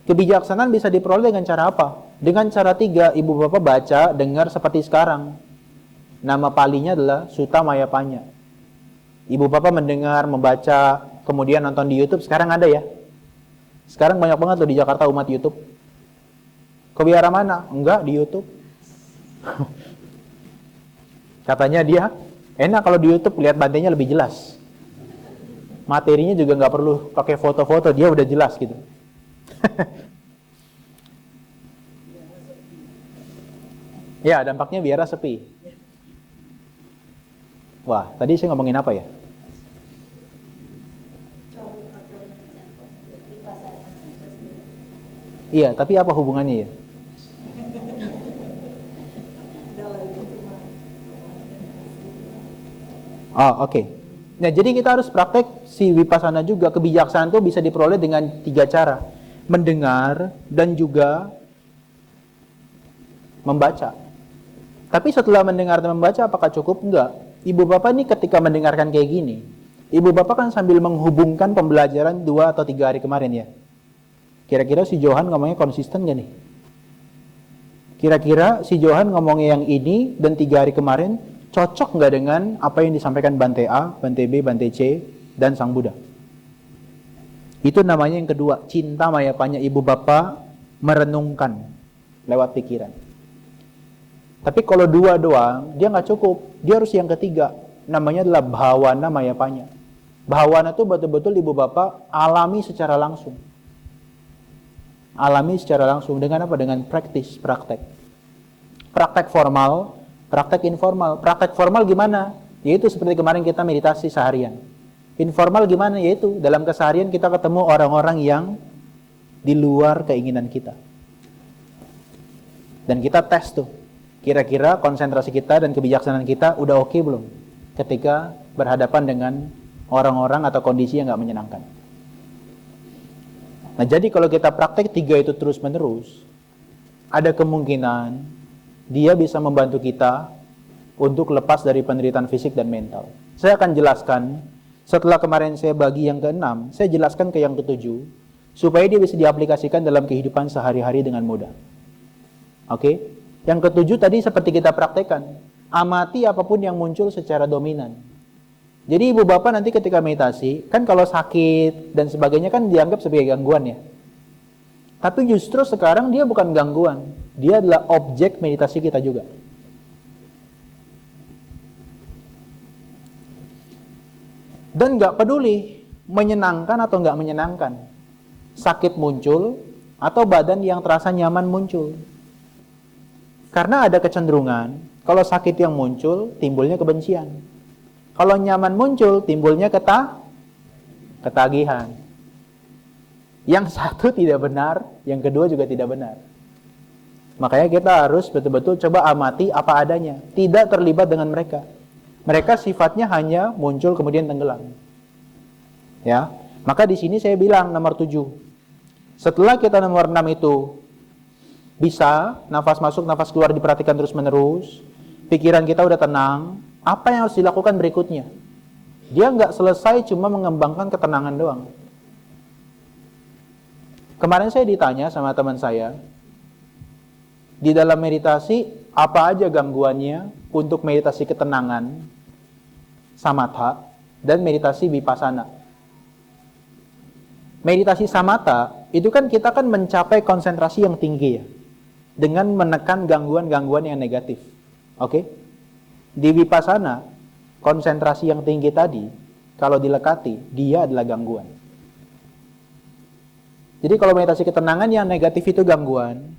S1: Kebijaksanaan bisa diperoleh dengan cara apa? Dengan cara 3, ibu bapak baca, dengar seperti sekarang. Nama palinya adalah Sutta Mayapanya. Ibu bapak mendengar, membaca, kemudian nonton di YouTube, sekarang ada ya? Sekarang banyak banget loh di Jakarta umat YouTube. Ke biara mana? Enggak, di YouTube. Katanya dia, enak kalau di YouTube lihat bantainya lebih jelas. Materinya juga nggak perlu pakai foto-foto, dia udah jelas gitu. Ya, dampaknya biara sepi. Wah, tadi saya ngomongin apa ya? Iya, tapi apa hubungannya ya? Oh, oke. Nah, jadi kita harus praktek si vipassana juga. Kebijaksanaan itu bisa diperoleh dengan 3 cara. Mendengar dan juga membaca. Tapi setelah mendengar dan membaca, apakah cukup? Enggak. Ibu bapak ini ketika mendengarkan kayak gini, ibu bapak kan sambil menghubungkan pembelajaran 2 atau 3 hari kemarin ya. Kira-kira si Johan ngomongnya konsisten gak nih? Kira-kira si Johan ngomongnya yang ini dan 3 hari kemarin cocok nggak dengan apa yang disampaikan Bante A, Bante B, Bante C, dan Sang Buddha? Itu namanya yang kedua, cinta mayapanya ibu bapak merenungkan lewat pikiran. Tapi kalau 2 doang, dia nggak cukup. Dia harus yang ketiga, namanya adalah bhawana mayapanya. Bhawana itu betul-betul ibu bapak alami secara langsung. Alami secara langsung dengan apa? Dengan praktek. Praktek formal, praktek informal. Praktek formal gimana? Yaitu seperti kemarin kita meditasi seharian. Informal gimana? Yaitu dalam keseharian kita ketemu orang-orang yang di luar keinginan kita. Dan kita tes tuh. Kira-kira konsentrasi kita dan kebijaksanaan kita udah oke belum? Ketika berhadapan dengan orang-orang atau kondisi yang gak menyenangkan. Nah, jadi kalau kita praktek 3 itu terus-menerus, ada kemungkinan dia bisa membantu kita untuk lepas dari penderitaan fisik dan mental. Saya akan jelaskan, setelah kemarin saya bagi yang ke-6, saya jelaskan ke yang ke-7, supaya dia bisa diaplikasikan dalam kehidupan sehari-hari dengan mudah. Oke? Yang ke-7 tadi seperti kita praktekkan, amati apapun yang muncul secara dominan. Jadi ibu bapak nanti ketika meditasi, kan kalau sakit dan sebagainya kan dianggap sebagai gangguan ya. Tapi justru sekarang dia bukan gangguan, dia adalah objek meditasi kita juga. Dan gak peduli menyenangkan atau gak menyenangkan, sakit muncul atau badan yang terasa nyaman muncul. Karena ada kecenderungan, kalau sakit yang muncul, timbulnya kebencian. Kalau nyaman muncul, timbulnya ketagihan. Yang satu tidak benar, yang kedua juga tidak benar. Makanya kita harus betul-betul coba amati apa adanya. Tidak terlibat dengan mereka. Mereka sifatnya hanya muncul kemudian tenggelam. Ya, maka di sini saya bilang nomor 7. Setelah kita nomor 6 itu bisa, nafas masuk, nafas keluar diperhatikan terus-menerus, pikiran kita udah tenang, apa yang harus dilakukan berikutnya? Dia nggak selesai cuma mengembangkan ketenangan doang. Kemarin saya ditanya sama teman saya, di dalam meditasi, apa aja gangguannya untuk meditasi ketenangan, samatha, dan meditasi vipassana. Meditasi samatha, itu kan kita kan mencapai konsentrasi yang tinggi ya, dengan menekan gangguan-gangguan yang negatif. Oke? Di vipassana, konsentrasi yang tinggi tadi, kalau dilekati, dia adalah gangguan. Jadi kalau meditasi ketenangan yang negatif itu gangguan.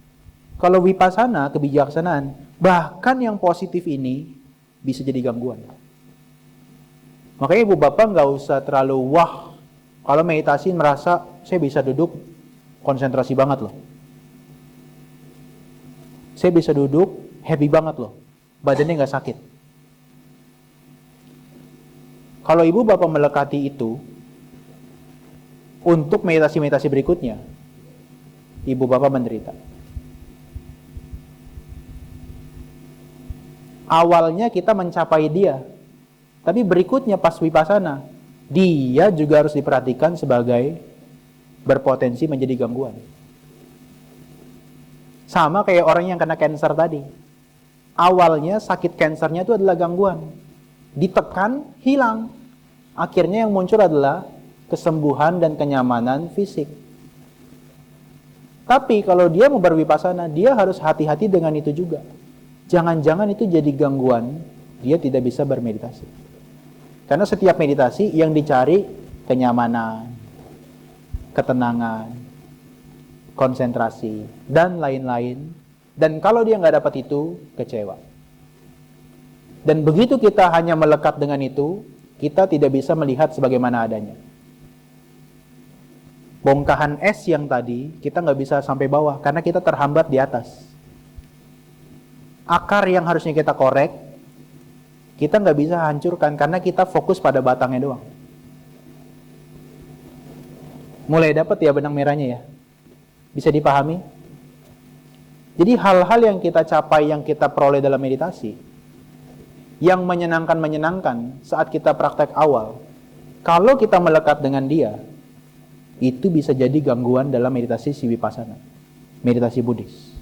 S1: Kalau vipassana, kebijaksanaan, bahkan yang positif ini bisa jadi gangguan. Makanya ibu bapak nggak usah terlalu wah. Kalau meditasi merasa saya bisa duduk konsentrasi banget loh. Saya bisa duduk happy banget loh. Badannya nggak sakit. Kalau ibu bapak melekati itu, untuk meditasi-meditasi berikutnya, ibu bapak menderita. Awalnya kita mencapai dia, tapi berikutnya pas vipassana, dia juga harus diperhatikan sebagai berpotensi menjadi gangguan. Sama kayak orang yang kena cancer tadi. Awalnya sakit cancernya itu adalah gangguan. Ditekan, hilang. Akhirnya yang muncul adalah kesembuhan dan kenyamanan fisik. Tapi kalau dia mau bervipassana, dia harus hati-hati dengan itu juga. Jangan-jangan itu jadi gangguan, dia tidak bisa bermeditasi. Karena setiap meditasi yang dicari kenyamanan, ketenangan, konsentrasi, dan lain-lain. Dan kalau dia nggak dapat itu, kecewa. Dan begitu kita hanya melekat dengan itu, kita tidak bisa melihat sebagaimana adanya. Bongkahan es yang tadi, kita nggak bisa sampai bawah, karena kita terhambat di atas. Akar yang harusnya kita korek, kita nggak bisa hancurkan, karena kita fokus pada batangnya doang. Mulai dapat ya benang merahnya ya? Bisa dipahami? Jadi hal-hal yang kita capai, yang kita peroleh dalam meditasi, yang menyenangkan saat kita praktek awal, kalau kita melekat dengan dia, itu bisa jadi gangguan dalam meditasi vipassana, meditasi Buddhis.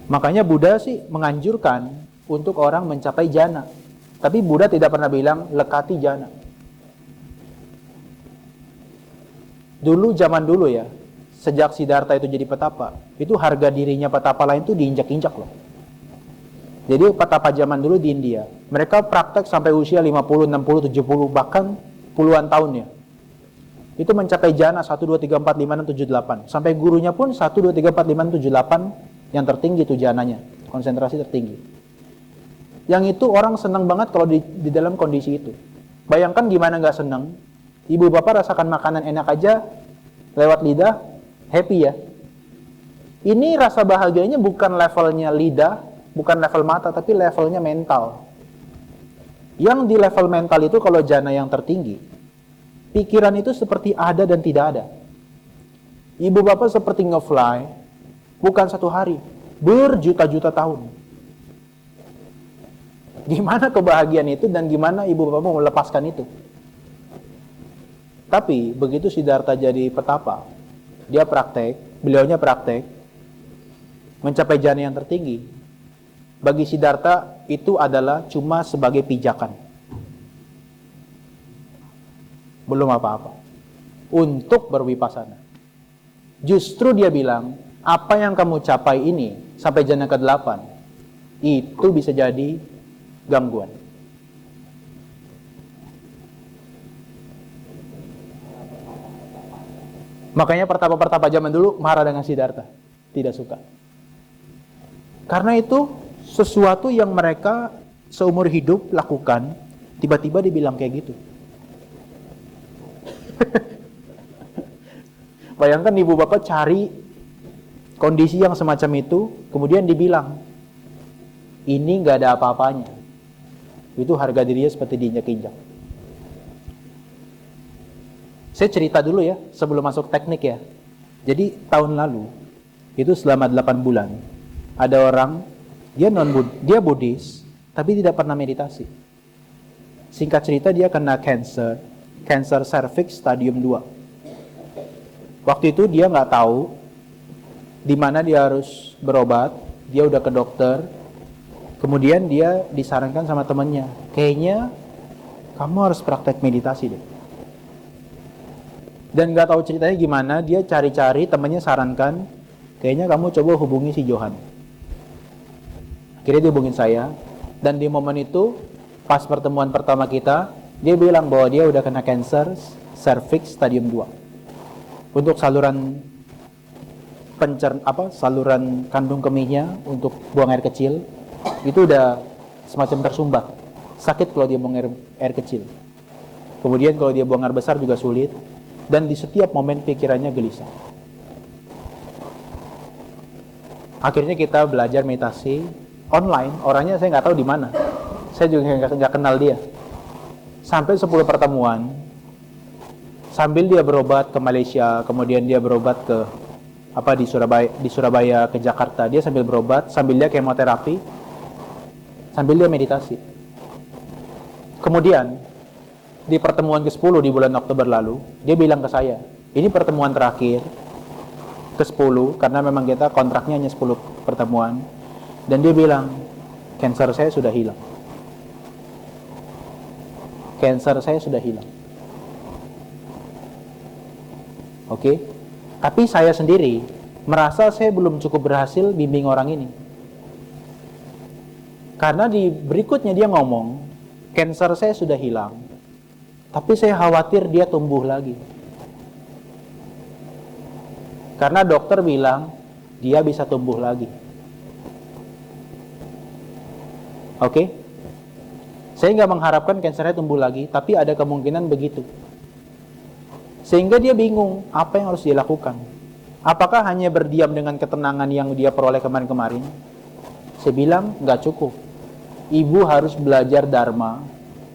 S1: Makanya Buddha sih menganjurkan untuk orang mencapai jhana. Tapi Buddha tidak pernah bilang lekati jhana. Dulu, zaman dulu ya, sejak Siddhartha itu jadi petapa, itu harga dirinya petapa lain tuh diinjak-injak loh. Jadi petapa zaman dulu di India, mereka praktek sampai usia 50, 60, 70, bahkan puluhan tahun ya. Itu mencapai jhana 1, 2, 3, 4, 5, 6, 7, 8. Sampai gurunya pun 1, 2, 3, 4, 5, 6, 7, 8 yang tertinggi itu jhananya, konsentrasi tertinggi. Yang itu orang senang banget kalau di dalam kondisi itu. Bayangkan gimana nggak senang, ibu bapak rasakan makanan enak aja, lewat lidah, happy ya. Ini rasa bahagianya bukan levelnya lidah, bukan level mata, tapi levelnya mental. Yang di level mental itu kalau jhana yang tertinggi, pikiran itu seperti ada dan tidak ada. Ibu bapak seperti nge-fly, bukan 1 hari, berjuta-juta tahun. Gimana kebahagiaan itu dan gimana ibu bapak mau melepaskan itu? Tapi begitu Siddhartha jadi petapa, dia praktek, beliaunya praktek, mencapai jhana yang tertinggi. Bagi Siddhartha itu adalah cuma sebagai pijakan. Belum apa-apa. Untuk bervipassana. Justru dia bilang, apa yang kamu capai ini sampai jhana ke-8, itu bisa jadi gangguan. Makanya pertapa-pertapa zaman dulu marah dengan Siddhartha. Tidak suka. Karena itu sesuatu yang mereka seumur hidup lakukan, tiba-tiba dibilang kayak gitu. Bayangkan ibu bapak cari kondisi yang semacam itu, kemudian dibilang, ini gak ada apa-apanya. Itu harga dirinya seperti diinjak-injak. Saya cerita dulu ya, sebelum masuk teknik ya. Jadi tahun lalu, itu selama 8 bulan, ada orang, dia Buddhis, tapi tidak pernah meditasi. Singkat cerita dia kena cancer cervix stadium 2. Waktu itu dia nggak tahu di mana dia harus berobat, dia udah ke dokter, kemudian dia disarankan sama temannya, kayaknya kamu harus praktek meditasi deh. Dan nggak tahu ceritanya gimana, dia cari-cari, temannya sarankan, kayaknya kamu coba hubungi si Johan. Akhirnya dia hubungin saya, dan di momen itu, pas pertemuan pertama kita, Dia bilang bahwa dia udah kena cancer cervix stadium 2. Untuk saluran saluran kandung kemihnya untuk buang air kecil itu udah semacam tersumbat. Sakit kalau dia buang air kecil. Kemudian kalau dia buang air besar juga sulit, dan di setiap momen pikirannya gelisah. Akhirnya kita belajar meditasi online. Orangnya saya nggak tahu di mana. Saya juga nggak kenal dia. Sampai 10 pertemuan. Sambil dia berobat ke Malaysia, kemudian dia berobat ke di Surabaya ke Jakarta. Dia sambil berobat, sambil dia kemoterapi, sambil dia meditasi. Kemudian di pertemuan ke-10 di bulan Oktober lalu, dia bilang ke saya, ini pertemuan terakhir ke-10 karena memang kita kontraknya hanya 10 pertemuan, dan dia bilang, cancer saya sudah hilang. Cancer saya sudah hilang. Oke? Tapi saya sendiri merasa saya belum cukup berhasil bimbing orang ini. Karena di berikutnya dia ngomong, cancer saya sudah hilang, tapi saya khawatir dia tumbuh lagi. Karena dokter bilang, dia bisa tumbuh lagi. Oke? Saya nggak mengharapkan cancernya tumbuh lagi, tapi ada kemungkinan begitu. Sehingga dia bingung, apa yang harus dia lakukan? Apakah hanya berdiam dengan ketenangan yang dia peroleh kemarin-kemarin? Saya bilang, nggak cukup. Ibu harus belajar dharma,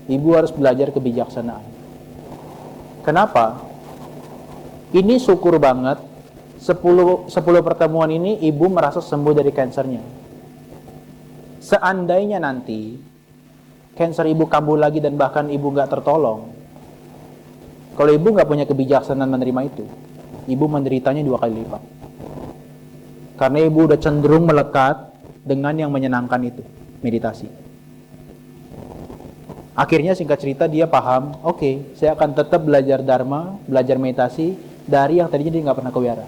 S1: ibu harus belajar kebijaksanaan. Kenapa? Ini syukur banget, 10 pertemuan ini ibu merasa sembuh dari kansernya. Seandainya nanti, kanser ibu kambuh lagi dan bahkan ibu nggak tertolong, kalau ibu nggak punya kebijaksanaan menerima itu, ibu menderitanya 2 kali lipat. Karena ibu udah cenderung melekat dengan yang menyenangkan itu, meditasi. Akhirnya singkat cerita dia paham, oke, saya akan tetap belajar dharma, belajar meditasi dari yang tadinya dia nggak pernah kewira.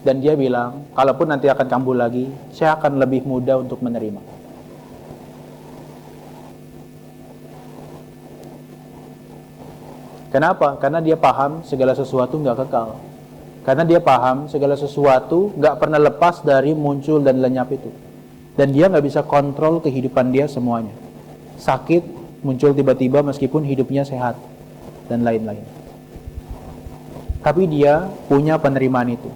S1: Dan dia bilang, kalaupun nanti akan kambuh lagi, saya akan lebih mudah untuk menerima. Kenapa? Karena dia paham segala sesuatu nggak kekal. Karena dia paham segala sesuatu nggak pernah lepas dari muncul dan lenyap itu. Dan dia nggak bisa kontrol kehidupan dia semuanya. Sakit muncul tiba-tiba meskipun hidupnya sehat dan lain-lain. Tapi dia punya penerimaan itu.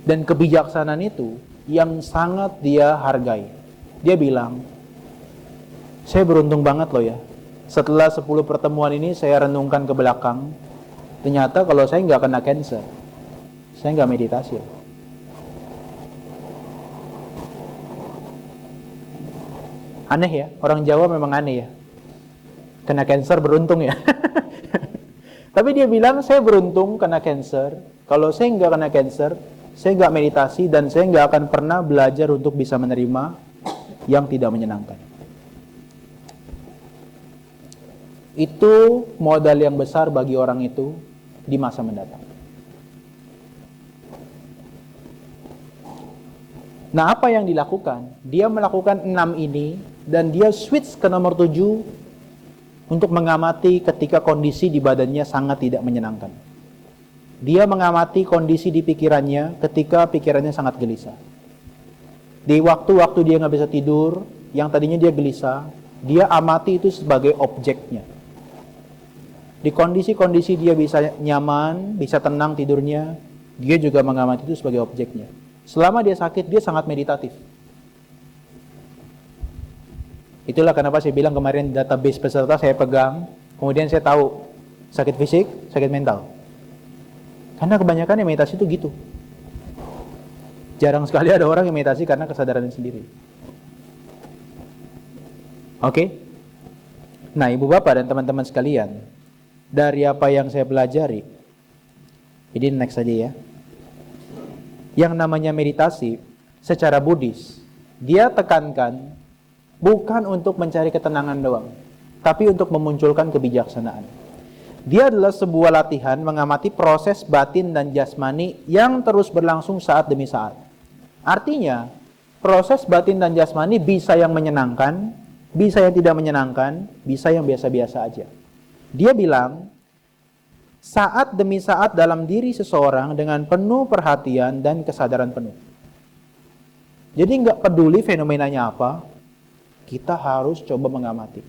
S1: Dan kebijaksanaan itu yang sangat dia hargai. Dia bilang, saya beruntung banget loh ya. Setelah 10 pertemuan ini saya renungkan ke belakang, ternyata kalau saya nggak kena cancer, saya nggak meditasi. Aneh ya, orang Jawa memang aneh ya. Kena cancer beruntung ya. Tapi dia bilang, saya beruntung kena cancer. Kalau saya nggak kena cancer, saya nggak meditasi dan saya nggak akan pernah belajar untuk bisa menerima yang tidak menyenangkan. Itu modal yang besar bagi orang itu di masa mendatang. Nah, apa yang dilakukan? Dia melakukan 6 ini dan dia switch ke nomor 7 untuk mengamati ketika kondisi di badannya sangat tidak menyenangkan. Dia mengamati kondisi di pikirannya ketika pikirannya sangat gelisah. Di waktu-waktu dia nggak bisa tidur, yang tadinya dia gelisah, dia amati itu sebagai objeknya. Di kondisi-kondisi dia bisa nyaman, bisa tenang tidurnya, dia juga mengamati itu sebagai objeknya. Selama dia sakit, dia sangat meditatif. Itulah kenapa saya bilang kemarin database peserta saya pegang, kemudian saya tahu sakit fisik, sakit mental. Karena kebanyakan yang meditasi itu gitu. Jarang sekali ada orang yang meditasi karena kesadaran sendiri. Oke? Nah, ibu bapak dan teman-teman sekalian, dari apa yang saya pelajari, ini next saja ya. Yang namanya meditasi secara Buddhis, dia tekankan bukan untuk mencari ketenangan doang, tapi untuk memunculkan kebijaksanaan. Dia adalah sebuah latihan mengamati proses batin dan jasmani yang terus berlangsung saat demi saat. Artinya, proses batin dan jasmani bisa yang menyenangkan, bisa yang tidak menyenangkan, bisa yang biasa-biasa aja. Dia bilang, saat demi saat dalam diri seseorang dengan penuh perhatian dan kesadaran penuh. Jadi nggak peduli fenomenanya apa, kita harus coba mengamati.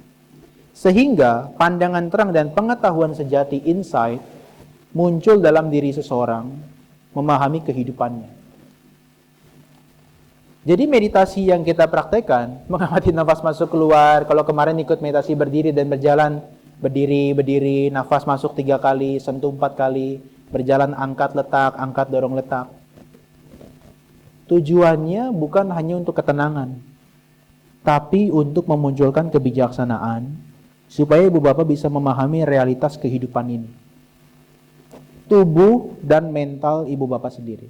S1: Sehingga pandangan terang dan pengetahuan sejati, insight, muncul dalam diri seseorang, memahami kehidupannya. Jadi meditasi yang kita praktekkan, mengamati nafas masuk keluar. Kalau kemarin ikut meditasi berdiri dan berjalan, berdiri, nafas masuk 3 kali, sentuh 4 kali, berjalan angkat dorong letak. Tujuannya bukan hanya untuk ketenangan, tapi untuk memunculkan kebijaksanaan, supaya ibu bapak bisa memahami realitas kehidupan ini. Tubuh dan mental ibu bapak sendiri.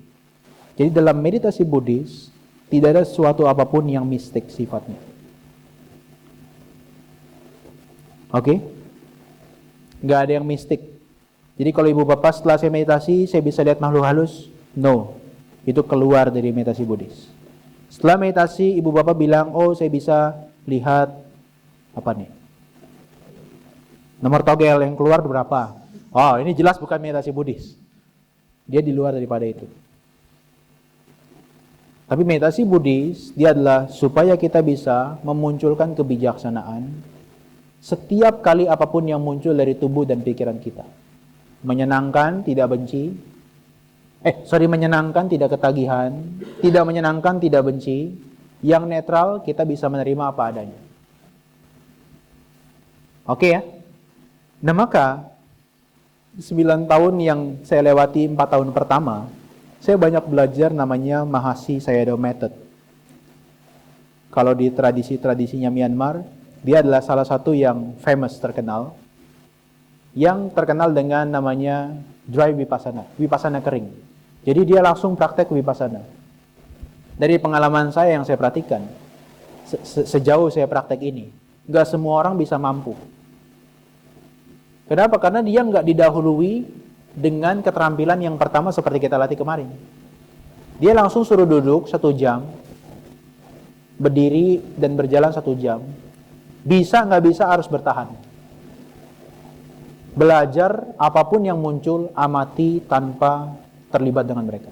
S1: Jadi dalam meditasi Buddhis, tidak ada sesuatu apapun yang mistik sifatnya. Oke? Nggak ada yang mistik. Jadi kalau ibu bapak setelah saya meditasi, saya bisa lihat makhluk halus? No. Itu keluar dari meditasi Buddhis. Setelah meditasi, ibu bapak bilang, oh saya bisa lihat, apa nih? Nomor togel yang keluar berapa? Oh ini jelas bukan meditasi Buddhis. Dia di luar daripada itu. Tapi meditasi Buddhis, dia adalah supaya kita bisa memunculkan kebijaksanaan setiap kali apapun yang muncul dari tubuh dan pikiran kita. Menyenangkan, tidak benci. Menyenangkan, tidak ketagihan. Tidak menyenangkan, tidak benci. Yang netral, kita bisa menerima apa adanya. Oke ya? Nah maka, 9 tahun yang saya lewati 4 tahun pertama, saya banyak belajar namanya Mahasi Sayadaw Method. Kalau di tradisinya Myanmar, dia adalah salah satu yang famous, terkenal. Yang terkenal dengan namanya dry vipassana, vipassana kering. Jadi dia langsung praktek vipassana. Dari pengalaman saya yang saya perhatikan, sejauh saya praktek ini, nggak semua orang bisa mampu. Kenapa? Karena dia nggak didahului dengan keterampilan yang pertama seperti kita latih kemarin. Dia langsung suruh duduk 1 jam, berdiri dan berjalan 1 jam. Bisa nggak bisa harus bertahan. Belajar apapun yang muncul, amati tanpa terlibat dengan mereka.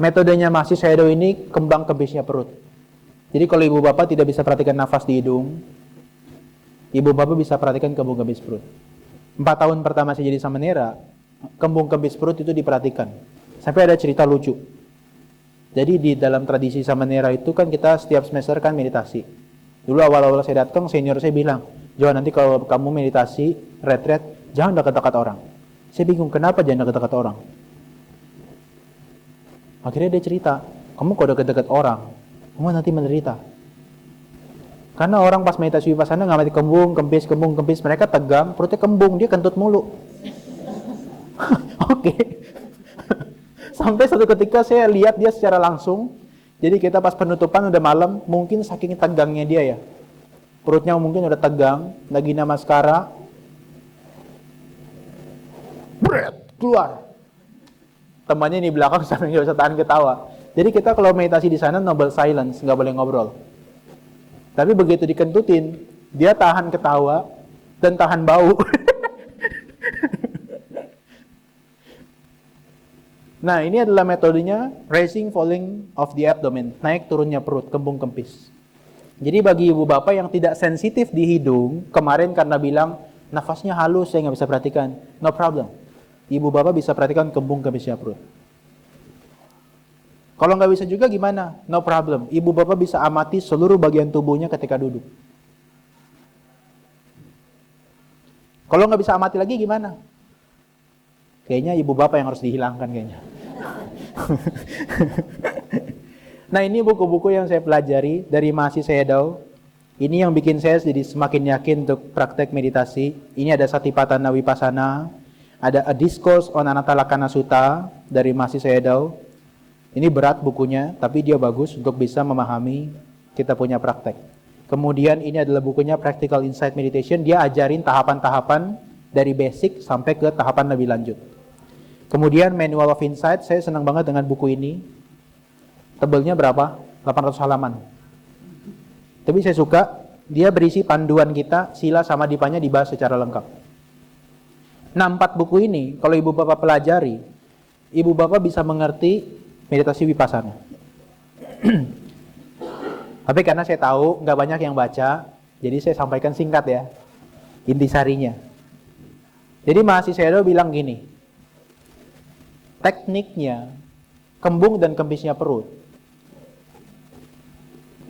S1: Metodenya Mahasi Sayadaw ini kembang kempisnya perut. Jadi kalau ibu bapak tidak bisa perhatikan nafas di hidung, ibu bapak bisa perhatikan kembang kempis perut. 4 tahun pertama saya jadi samanera, kembung kempis perut itu diperhatikan. Sampai ada cerita lucu. Jadi di dalam tradisi samanera itu kan kita setiap semester kan meditasi. Dulu awal-awal saya datang, senior saya bilang, "Jo, nanti kalau kamu meditasi, retret, jangan dekat-dekat orang." Saya bingung, kenapa jangan dekat-dekat orang? Akhirnya dia cerita, "Kamu kalau dekat-dekat orang, kamu nanti menderita." Karena orang pas meditasi vipassana ngamati kembung, kempis, mereka tegang, perutnya kembung, dia kentut mulu. Oke. Sampai suatu ketika saya lihat dia secara langsung. Jadi kita pas penutupan udah malam, mungkin saking tegangnya dia ya. Perutnya mungkin udah tegang, lagi namaskara. Keluar. Temannya di belakang sampai nggak bisa tahan ketawa. Jadi kita kalau meditasi di sana noble silence, nggak boleh ngobrol. Tapi begitu dikentutin, dia tahan ketawa dan tahan bau. Nah, ini adalah metodenya raising falling of the abdomen, naik turunnya perut, kembung kempis. Jadi bagi ibu bapak yang tidak sensitif di hidung, kemarin karena bilang nafasnya halus, saya nggak bisa perhatikan, no problem. Ibu bapak bisa perhatikan kembung kempisnya perut. Kalau nggak bisa juga gimana? No problem. Ibu bapak bisa amati seluruh bagian tubuhnya ketika duduk. Kalau nggak bisa amati lagi gimana? Kayaknya ibu bapak yang harus dihilangkan kayaknya. Nah ini buku-buku yang saya pelajari dari Mahasi Sayadaw. Ini yang bikin saya jadi semakin yakin untuk praktek meditasi. Ini ada Satipatthana Vipassana, ada A Discourse on Anattalakkhana Sutta dari Mahasi Sayadaw. Ini berat bukunya, tapi dia bagus untuk bisa memahami kita punya praktek. Kemudian ini adalah bukunya Practical Insight Meditation. Dia ajarin tahapan-tahapan dari basic sampai ke tahapan lebih lanjut. Kemudian Manual of Insight, saya senang banget dengan buku ini. Tebelnya berapa? 800 halaman. Tapi saya suka, dia berisi panduan kita, sila sama dipanya dibahas secara lengkap. Nah, 4 buku ini, kalau ibu bapak pelajari, ibu bapak bisa mengerti meditasi vipassana. Tapi karena saya tahu nggak banyak yang baca, jadi saya sampaikan singkat ya, intisarinya. Jadi mahasiswa Edo bilang gini, tekniknya kembung dan kempisnya perut,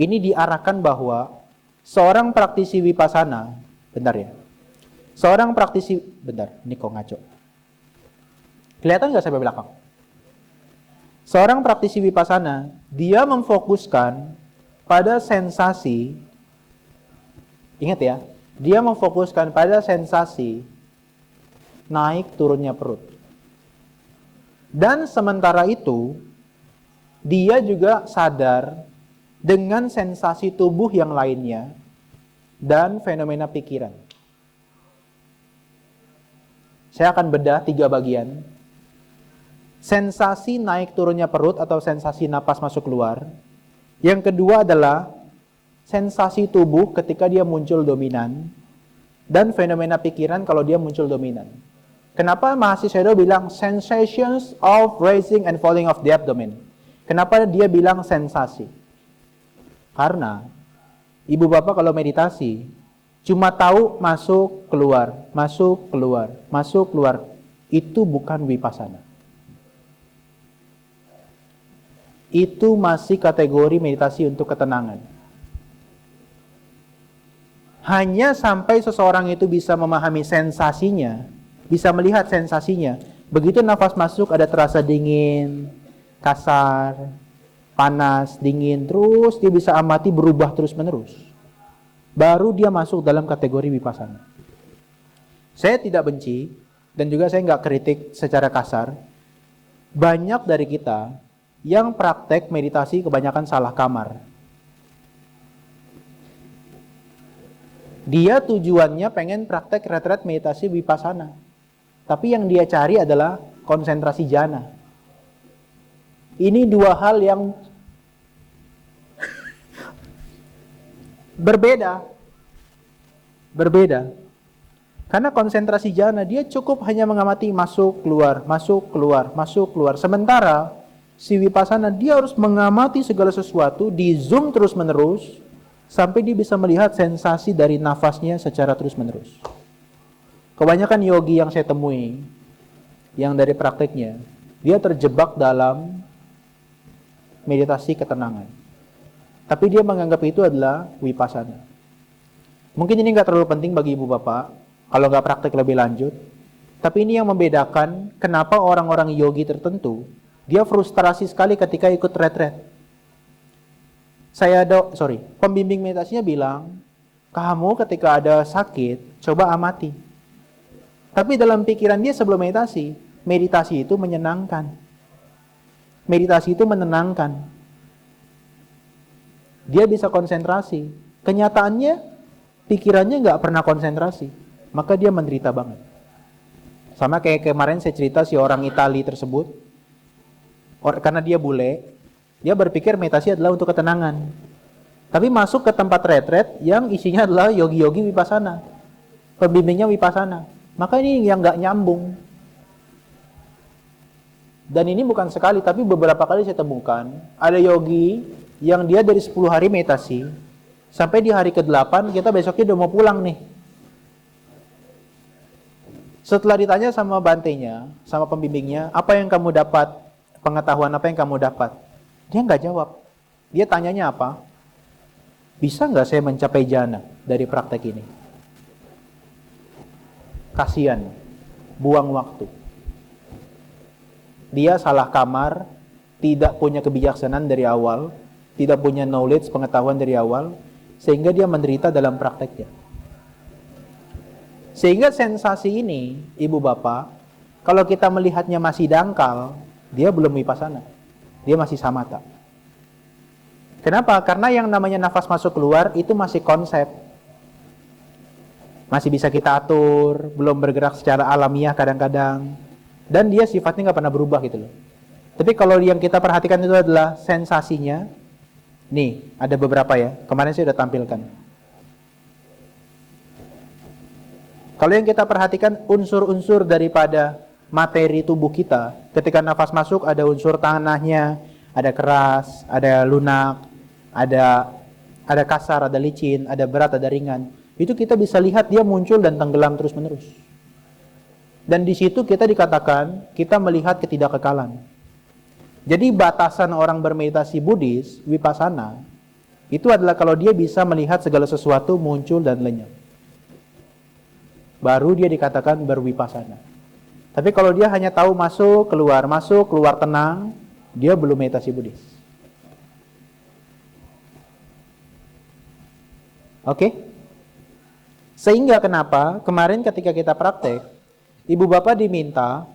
S1: ini diarahkan bahwa seorang praktisi vipassana, bentar ya, bentar, ini kok ngaco. Kelihatan nggak sampai belakang? Seorang praktisi vipassana, dia memfokuskan pada sensasi, ingat ya, dia memfokuskan pada sensasi naik turunnya perut. Dan sementara itu, dia juga sadar dengan sensasi tubuh yang lainnya dan fenomena pikiran. Saya akan bedah 3 bagian. Sensasi naik turunnya perut atau sensasi napas masuk keluar. Yang kedua adalah sensasi tubuh ketika dia muncul dominan dan fenomena pikiran kalau dia muncul dominan. Kenapa mahasiswa Edo bilang sensations of raising and falling of the abdomen? Kenapa dia bilang sensasi? Karena ibu bapak kalau meditasi cuma tahu masuk keluar, masuk keluar, masuk keluar, itu bukan vipassana. Itu masih kategori meditasi untuk ketenangan. Hanya sampai seseorang itu bisa memahami sensasinya, bisa melihat sensasinya. Begitu nafas masuk ada terasa dingin, kasar, panas, dingin, terus dia bisa amati berubah terus-menerus. Baru dia masuk dalam kategori vipassana. Saya tidak benci, dan juga saya nggak kritik secara kasar. Banyak dari kita yang praktek meditasi kebanyakan salah kamar. Dia tujuannya pengen praktek retret meditasi vipassana. Tapi yang dia cari adalah konsentrasi jhana. Ini 2 hal yang berbeda. Karena konsentrasi jhana dia cukup hanya mengamati masuk, keluar, masuk, keluar, masuk, keluar. Sementara si vipassana dia harus mengamati segala sesuatu, di zoom terus-menerus sampai dia bisa melihat sensasi dari nafasnya secara terus-menerus. Kebanyakan yogi yang saya temui, yang dari prakteknya, dia terjebak dalam meditasi ketenangan. Tapi dia menganggap itu adalah vipassana. Mungkin ini nggak terlalu penting bagi ibu bapak, kalau nggak praktek lebih lanjut. Tapi ini yang membedakan kenapa orang-orang yogi tertentu, dia frustrasi sekali ketika ikut retret. Pembimbing meditasinya bilang, kamu ketika ada sakit, coba amati. Tapi dalam pikiran dia sebelum meditasi itu menyenangkan. Meditasi itu menenangkan. Dia bisa konsentrasi. Kenyataannya, pikirannya nggak pernah konsentrasi. Maka dia menderita banget. Sama kayak kemarin saya cerita si orang Itali tersebut. Karena dia bule, dia berpikir meditasi adalah untuk ketenangan. Tapi masuk ke tempat retret yang isinya adalah yogi-yogi vipassana. Pembimbingnya vipassana. Maka ini yang nggak nyambung. Dan ini bukan sekali, tapi beberapa kali saya temukan, ada yogi yang dia dari 10 hari meditasi, sampai di hari ke-8, kita besoknya udah mau pulang nih. Setelah ditanya sama bantenya, sama pembimbingnya, apa yang kamu dapat? Pengetahuan apa yang kamu dapat? Dia nggak jawab. Dia tanyanya apa? Bisa nggak saya mencapai jhana dari praktek ini? Kasian, buang waktu. Dia salah kamar, tidak punya kebijaksanaan dari awal, tidak punya knowledge, pengetahuan dari awal, sehingga dia menderita dalam prakteknya. Sehingga sensasi ini, ibu bapak, kalau kita melihatnya masih dangkal, dia belum vipassana, dia masih samatha. Kenapa? Karena yang namanya nafas masuk keluar itu masih konsep. Masih bisa kita atur, belum bergerak secara alamiah kadang-kadang. Dan dia sifatnya nggak pernah berubah gitu loh. Tapi kalau yang kita perhatikan itu adalah sensasinya, Nih, ada beberapa ya. Kemarin saya sudah tampilkan. Kalau yang kita perhatikan unsur-unsur daripada materi tubuh kita, ketika nafas masuk ada unsur tanahnya, ada keras, ada lunak, ada kasar, ada licin, ada berat, ada ringan. Itu kita bisa lihat dia muncul dan tenggelam terus-menerus. Dan di situ kita dikatakan kita melihat ketidakkekalan. Jadi batasan orang bermeditasi Buddhis, Vipassana, itu adalah kalau dia bisa melihat segala sesuatu muncul dan lenyap. Baru dia dikatakan bervipassana. Tapi kalau dia hanya tahu masuk, keluar tenang, dia belum meditasi Buddhis. Oke? Sehingga kenapa kemarin ketika kita praktek, ibu bapak diminta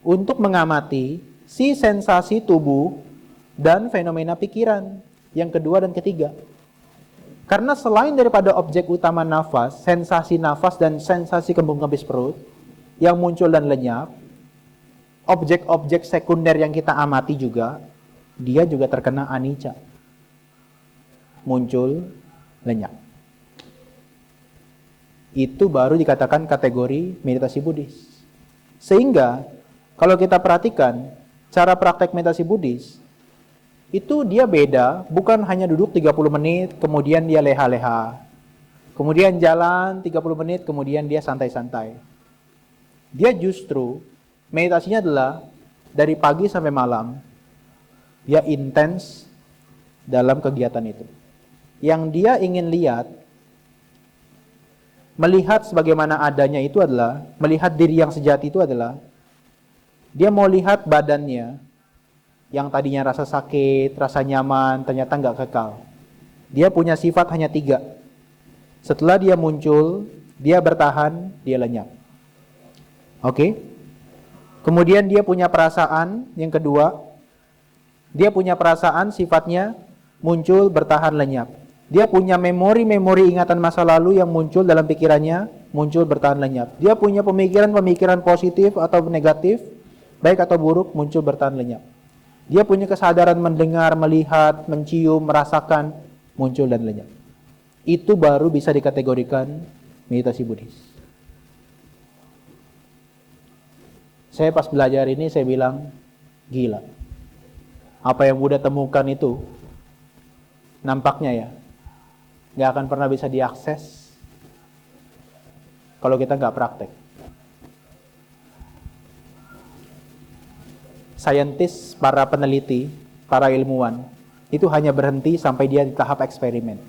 S1: untuk mengamati si sensasi tubuh dan fenomena pikiran yang kedua dan ketiga. Karena selain daripada objek utama nafas, sensasi nafas dan sensasi kembung-kempis perut yang muncul dan lenyap, objek-objek sekunder yang kita amati juga, dia juga terkena anicca. Muncul, lenyap. Itu baru dikatakan kategori meditasi Buddhis. Sehingga kalau kita perhatikan cara praktek meditasi Buddhis, itu dia beda, bukan hanya duduk 30 menit, kemudian dia leha-leha. Kemudian jalan 30 menit, kemudian dia santai-santai. Dia justru, meditasinya adalah dari pagi sampai malam, dia intens dalam kegiatan itu. Yang dia ingin lihat, melihat sebagaimana adanya itu adalah, melihat diri yang sejati itu adalah, dia mau lihat badannya, yang tadinya rasa sakit, rasa nyaman, ternyata nggak kekal. Dia punya sifat hanya 3. Setelah dia muncul, dia bertahan, dia lenyap. Oke? Kemudian dia punya perasaan, yang kedua, dia punya perasaan sifatnya muncul, bertahan, lenyap. Dia punya memori-memori ingatan masa lalu yang muncul dalam pikirannya, muncul, bertahan, lenyap. Dia punya pemikiran-pemikiran positif atau negatif, baik atau buruk, muncul, bertahan, lenyap. Dia punya kesadaran mendengar, melihat, mencium, merasakan, muncul dan lenyap. Itu baru bisa dikategorikan meditasi Buddhis. Saya pas belajar ini saya bilang, gila. Apa yang Buddha temukan itu, nampaknya ya, gak akan pernah bisa diakses kalau kita gak praktek. Saintis, para peneliti, para ilmuwan, itu hanya berhenti sampai dia di tahap eksperimen.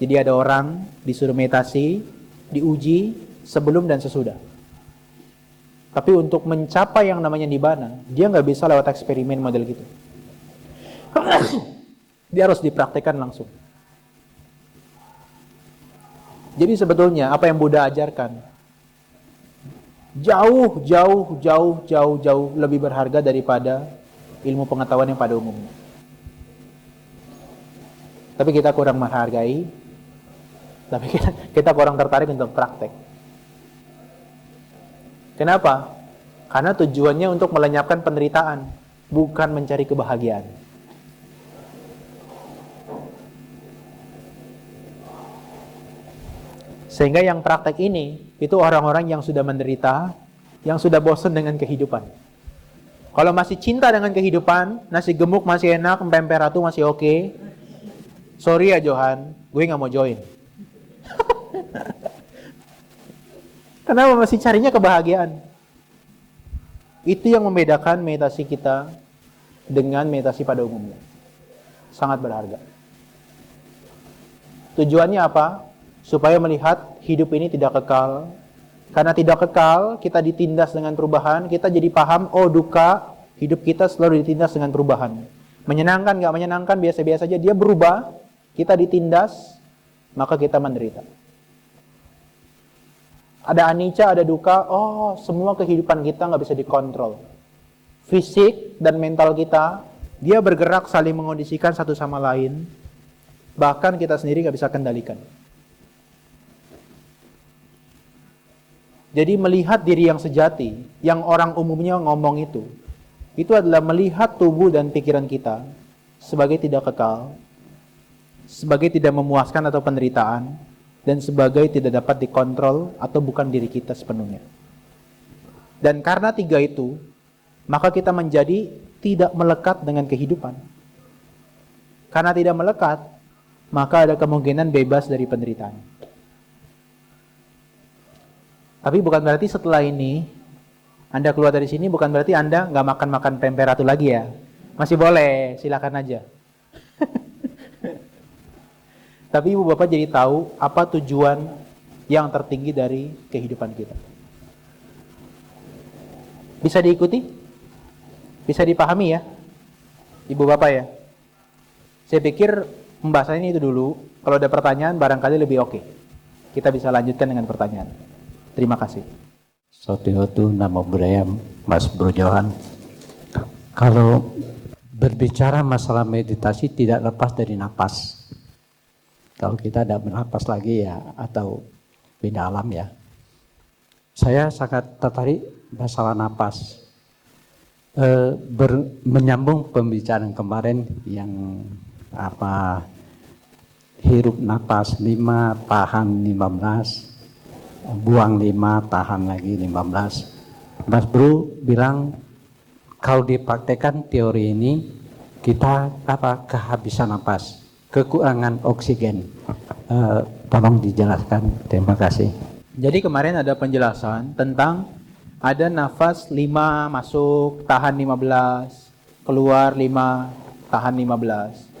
S1: Jadi ada orang disuruh meditasi, diuji sebelum dan sesudah. Tapi untuk mencapai yang namanya nibbana, dia nggak bisa lewat eksperimen model gitu. Dia harus dipraktekkan langsung. Jadi sebetulnya apa yang Buddha ajarkan jauh lebih berharga daripada ilmu pengetahuan yang pada umumnya. Tapi kita kurang menghargai, tapi kita kurang tertarik untuk praktek. Kenapa? Karena tujuannya untuk melenyapkan penderitaan, bukan mencari kebahagiaan. Sehingga yang praktek ini, itu orang-orang yang sudah menderita, yang sudah bosan dengan kehidupan. Kalau masih cinta dengan kehidupan, nasi gemuk masih enak, pempek ratu masih oke. Sorry ya Johan, gue gak mau join. Kenapa masih carinya kebahagiaan? Itu yang membedakan meditasi kita dengan meditasi pada umumnya. Sangat berharga. Tujuannya apa? Supaya melihat hidup ini tidak kekal. Karena tidak kekal, kita ditindas dengan perubahan, kita jadi paham, oh duka, hidup kita selalu ditindas dengan perubahan. Menyenangkan, gak menyenangkan, biasa-biasa aja, dia berubah, kita ditindas, maka kita menderita. Ada anicca, ada duka, oh semua kehidupan kita gak bisa dikontrol. Fisik dan mental kita, dia bergerak saling mengondisikan satu sama lain, bahkan kita sendiri gak bisa kendalikan. Jadi melihat diri yang sejati, yang orang umumnya ngomong itu adalah melihat tubuh dan pikiran kita sebagai tidak kekal, sebagai tidak memuaskan atau penderitaan, dan sebagai tidak dapat dikontrol atau bukan diri kita sepenuhnya. Dan karena tiga itu, maka kita menjadi tidak melekat dengan kehidupan. Karena tidak melekat, maka ada kemungkinan bebas dari penderitaan. Tapi bukan berarti setelah ini Anda keluar dari sini, bukan berarti Anda nggak makan-makan pempek ratu lagi ya. Masih boleh, silakan aja. Tapi ibu bapak jadi tahu apa tujuan yang tertinggi dari kehidupan kita. Bisa diikuti? Bisa dipahami ya? Ibu bapak ya? Saya pikir pembahasannya itu dulu. Kalau ada pertanyaan barangkali lebih oke. Kita bisa lanjutkan dengan pertanyaan. Terima kasih.
S2: Sotihotu nama budaya Mas Bro Johan. Kalau berbicara masalah meditasi tidak lepas dari napas. Kalau kita tidak bernapas lagi ya, atau beda alam ya. Saya sangat tertarik masalah napas. Menyambung pembicaraan kemarin yang hirup napas 5, tahan 15, buang 5, tahan lagi 15. Mas Bro bilang kalau dipraktekkan teori ini kita kehabisan napas, kekurangan oksigen. Tolong dijelaskan, terima kasih.
S1: Jadi kemarin ada penjelasan tentang ada nafas 5 masuk, tahan 15, keluar 5, tahan 15.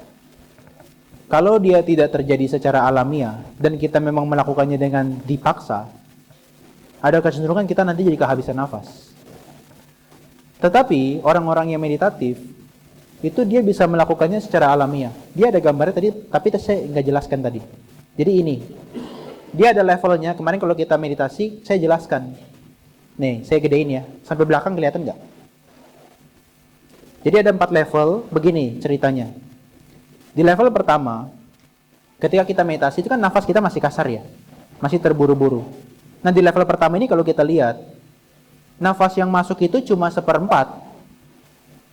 S1: Kalau dia tidak terjadi secara alamiah dan kita memang melakukannya dengan dipaksa, ada kecenderungan kita nanti jadi kehabisan nafas. Tetapi orang-orang yang meditatif itu dia bisa melakukannya secara alamiah. Dia ada gambarnya tadi, tapi saya nggak jelaskan tadi. Jadi ini, dia ada levelnya. Kemarin kalau kita meditasi, saya jelaskan. Nih, saya gedein ya. Sampai belakang kelihatan nggak? Jadi ada 4 level, begini ceritanya. Di level pertama, ketika kita meditasi itu kan nafas kita masih kasar ya. Masih terburu-buru. Nah di level pertama ini kalau kita lihat, nafas yang masuk itu cuma 1/4.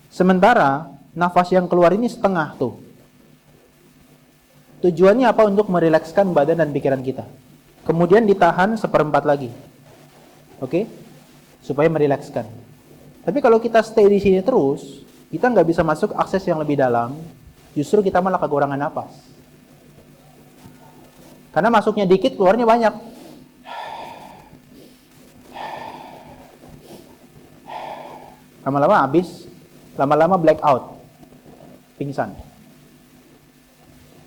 S1: Sementara nafas yang keluar ini setengah tuh. Tujuannya apa? Untuk merilekskan badan dan pikiran kita. Kemudian ditahan 1/4 lagi. Oke? Supaya merilekskan. Tapi kalau kita stay di sini terus, kita nggak bisa masuk akses yang lebih dalam. Justru kita malah kekurangan nafas. Karena masuknya dikit, keluarnya banyak. Lama-lama habis, lama-lama black out. Pingsan.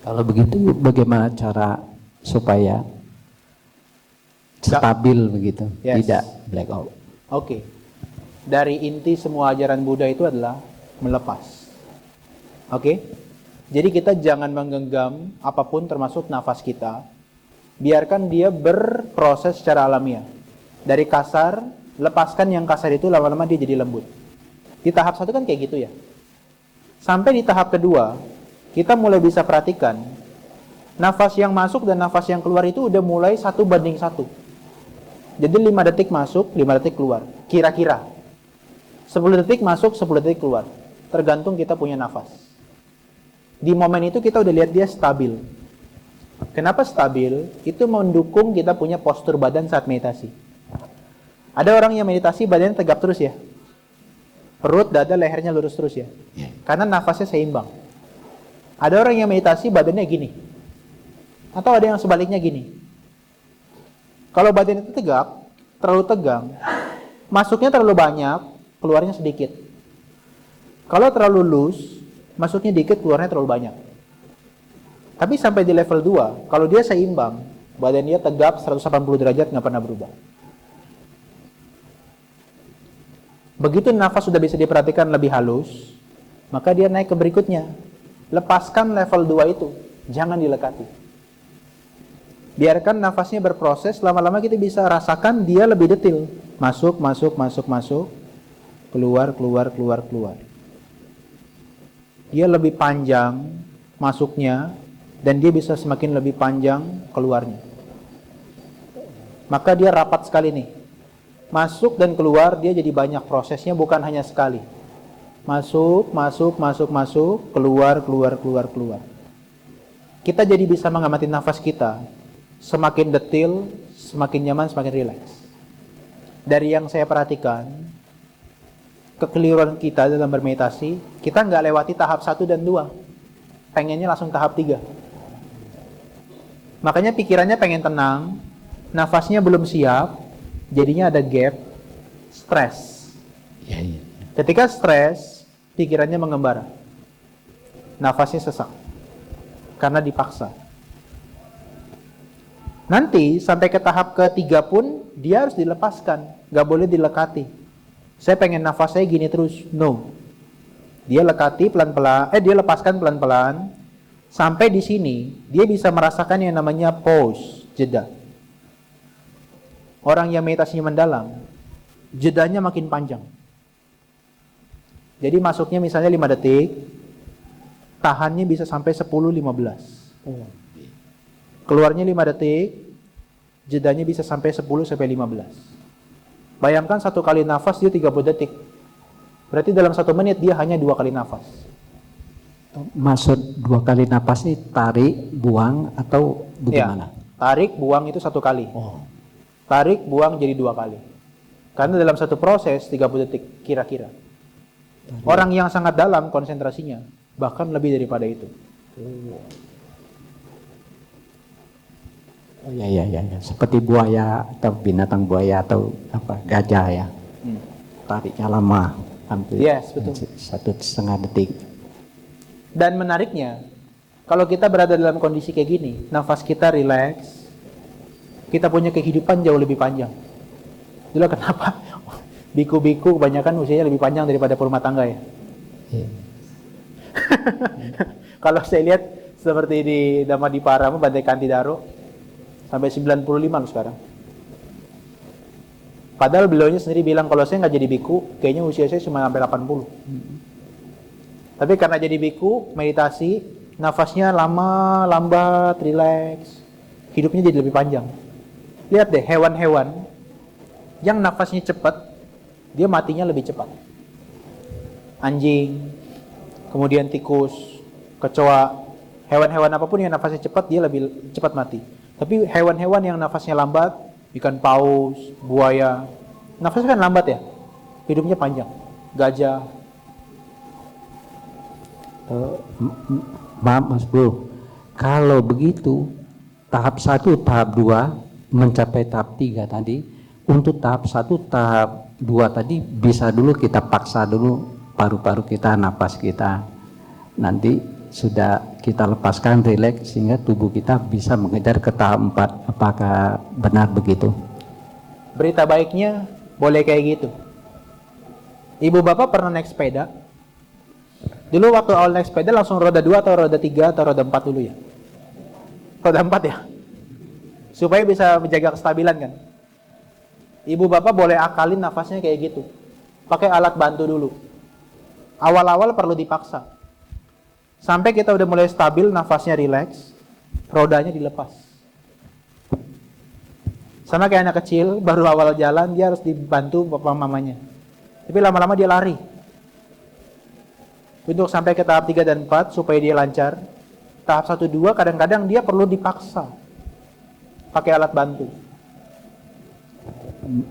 S2: Kalau begitu bagaimana cara supaya stabil begitu,
S1: Yes.
S2: tidak black out?
S1: Oke. Dari inti semua ajaran Buddha itu adalah melepas. Oke? Jadi kita jangan menggenggam apapun termasuk nafas kita. Biarkan dia berproses secara alamiah. Dari kasar, lepaskan yang kasar itu, lama-lama dia jadi lembut. Di tahap 1 kan kayak gitu ya. Sampai di tahap kedua, kita mulai bisa perhatikan nafas yang masuk dan nafas yang keluar itu udah mulai 1:1. Jadi 5 detik masuk, 5 detik keluar. Kira-kira 10 detik masuk, 10 detik keluar. Tergantung kita punya nafas. Di momen itu kita udah lihat dia stabil. Kenapa stabil? Itu mendukung kita punya postur badan saat meditasi. Ada orang yang meditasi badannya tegap terus ya. Perut, dada, lehernya lurus terus ya. Karena nafasnya seimbang. Ada orang yang meditasi badannya gini. Atau ada yang sebaliknya gini. Kalau badan itu tegap, terlalu tegang, masuknya terlalu banyak, keluarnya sedikit. Kalau terlalu loose, masuknya dikit, keluarnya terlalu banyak. Tapi sampai di level 2, kalau dia seimbang, badan dia tegap 180 derajat, nggak pernah berubah. Begitu nafas sudah bisa diperhatikan lebih halus, maka dia naik ke berikutnya. Lepaskan level 2 itu, jangan dilekati. Biarkan nafasnya berproses, lama-lama kita bisa rasakan dia lebih detail. Masuk, masuk, masuk, masuk, keluar, keluar, keluar, keluar. Dia lebih panjang masuknya, dan dia bisa semakin lebih panjang keluarnya. Maka dia rapat sekali nih. Masuk dan keluar dia jadi banyak prosesnya, bukan hanya sekali. Masuk, masuk, masuk, masuk, keluar, keluar, keluar, keluar. kita jadi bisa mengamati nafas kita. Semakin detail, semakin nyaman, semakin rileks. Dari yang saya perhatikan, kekeliruan kita dalam bermeditasi, kita nggak lewati tahap 1 dan 2. Pengennya langsung tahap 3. Makanya pikirannya pengen tenang, nafasnya belum siap, jadinya ada gap, stres.
S2: Ya, ya.
S1: Ketika stres, pikirannya mengembara. Nafasnya sesak. Karena dipaksa. Nanti sampai ke tahap ketiga pun dia harus dilepaskan, nggak boleh dilekati. Saya pengen nafas saya gini terus, no. Dia lekati pelan-pelan, dia lepaskan pelan-pelan. Sampai di sini dia bisa merasakan yang namanya pause, jeda. Orang yang meditasinya mendalam, jedanya makin panjang. Jadi masuknya misalnya 5 detik, tahannya bisa sampai 10-15. Keluarnya 5 detik, jedanya bisa sampai 10-15. Bayangkan 1 kali nafas dia 30 detik. Berarti dalam 1 menit dia hanya 2 kali nafas.
S2: Maksud 2 kali napas ini tarik, buang atau bagaimana?
S1: Ya, tarik, buang itu 1 kali. Tarik, buang jadi 2 kali. Karena dalam 1 proses 30 detik kira-kira. Orang yang sangat dalam konsentrasinya bahkan lebih daripada itu.
S2: Oh ya, seperti buaya atau binatang buaya atau apa gajah ya. Tariknya lama, hampir
S1: betul.
S2: 1,5 detik.
S1: Dan menariknya, kalau kita berada dalam kondisi kayak gini, nafas kita rileks, kita punya kehidupan jauh lebih panjang. Itulah kenapa biku-biku kebanyakan usianya lebih panjang daripada rumah tangga ya. Kalau saya lihat seperti di Dhammadipara, Bante Kantidaro, sampai 95 loh sekarang. Padahal beliaunya sendiri bilang kalau saya nggak jadi biku, kayaknya usia saya cuma sampai 80. Tapi karena jadi biku, meditasi, nafasnya lama, lambat, rileks, hidupnya jadi lebih panjang. Lihat deh, hewan-hewan yang nafasnya cepat, dia matinya lebih cepat. Anjing, kemudian tikus, kecoa, hewan-hewan apapun yang nafasnya cepat, dia lebih cepat mati. Tapi hewan-hewan yang nafasnya lambat, ikan paus, buaya, nafasnya kan lambat ya, hidupnya panjang. Gajah.
S2: Maaf Mas Bro, kalau begitu tahap 1, tahap 2 mencapai tahap 3 tadi, untuk tahap 1, tahap 2 tadi bisa dulu kita paksa dulu paru-paru kita, napas kita, nanti sudah kita lepaskan, rileks, sehingga tubuh kita bisa mengejar ke tahap 4. Apakah benar begitu?
S1: Berita baiknya boleh kayak gitu. Ibu bapak pernah naik sepeda? Dulu waktu awal naik sepeda langsung roda 2 atau roda 3 atau roda 4 dulu ya? Roda 4 ya? Supaya bisa menjaga kestabilan kan? Ibu bapak boleh akalin nafasnya kayak gitu. Pakai alat bantu dulu. Awal-awal perlu dipaksa. Sampai kita udah mulai stabil, nafasnya rileks, rodanya dilepas. Sama kayak anak kecil, baru awal jalan, dia harus dibantu bapak mamanya. Tapi lama-lama dia lari. Untuk sampai ke tahap 3 dan 4, supaya dia lancar, tahap 1, 2, kadang-kadang dia perlu dipaksa. Pakai alat bantu.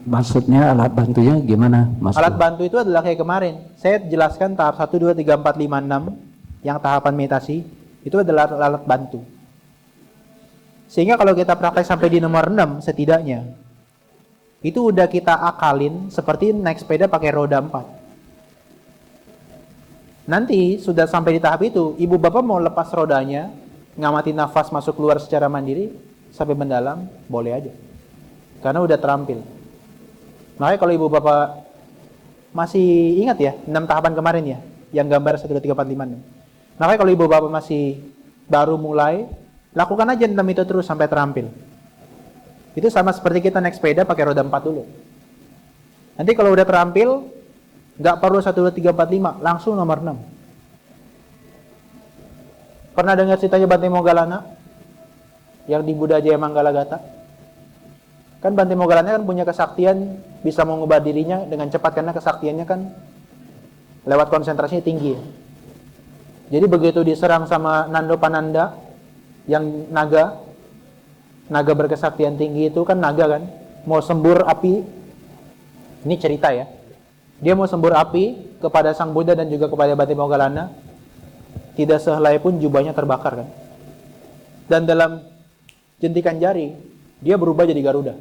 S2: Maksudnya alat bantunya gimana, Mas?
S1: Alat bantu itu adalah kayak kemarin. Saya jelaskan tahap 1, 2, 3, 4, 5, 6, yang tahapan meditasi, itu adalah alat bantu. Sehingga kalau kita praktek sampai di nomor 6 setidaknya, itu udah kita akalin seperti naik sepeda pakai roda 4. Nanti sudah sampai di tahap itu, ibu bapak mau lepas rodanya, ngamati nafas masuk keluar secara mandiri, sampai mendalam, boleh aja. Karena udah terampil. Makanya kalau ibu bapak masih ingat ya, 6 tahapan kemarin ya, yang gambar 1, 2, 3, 4, 5, 6. Makanya kalau ibu bapak masih baru mulai, lakukan aja 6 itu terus sampai terampil. Itu sama seperti kita naik sepeda pakai roda 4 dulu. Nanti kalau udah terampil, nggak perlu 1, 2, 3, 4, 5, langsung nomor 6. Pernah dengar ceritanya Bante Moggallana? Yang di Buddha Jaya Manggalagata? Kan Bante Moggallana kan punya kesaktian bisa mengubah dirinya dengan cepat karena kesaktiannya kan lewat konsentrasinya tinggi ya. Jadi begitu diserang sama Nando Pananda, Yang naga berkesaktian tinggi itu kan naga kan, mau sembur api, ini cerita ya, dia mau sembur api kepada Sang Buddha dan juga kepada Bhante Moggallana, tidak sehelai pun jubahnya terbakar kan, dan dalam jentikan jari dia berubah jadi Garuda,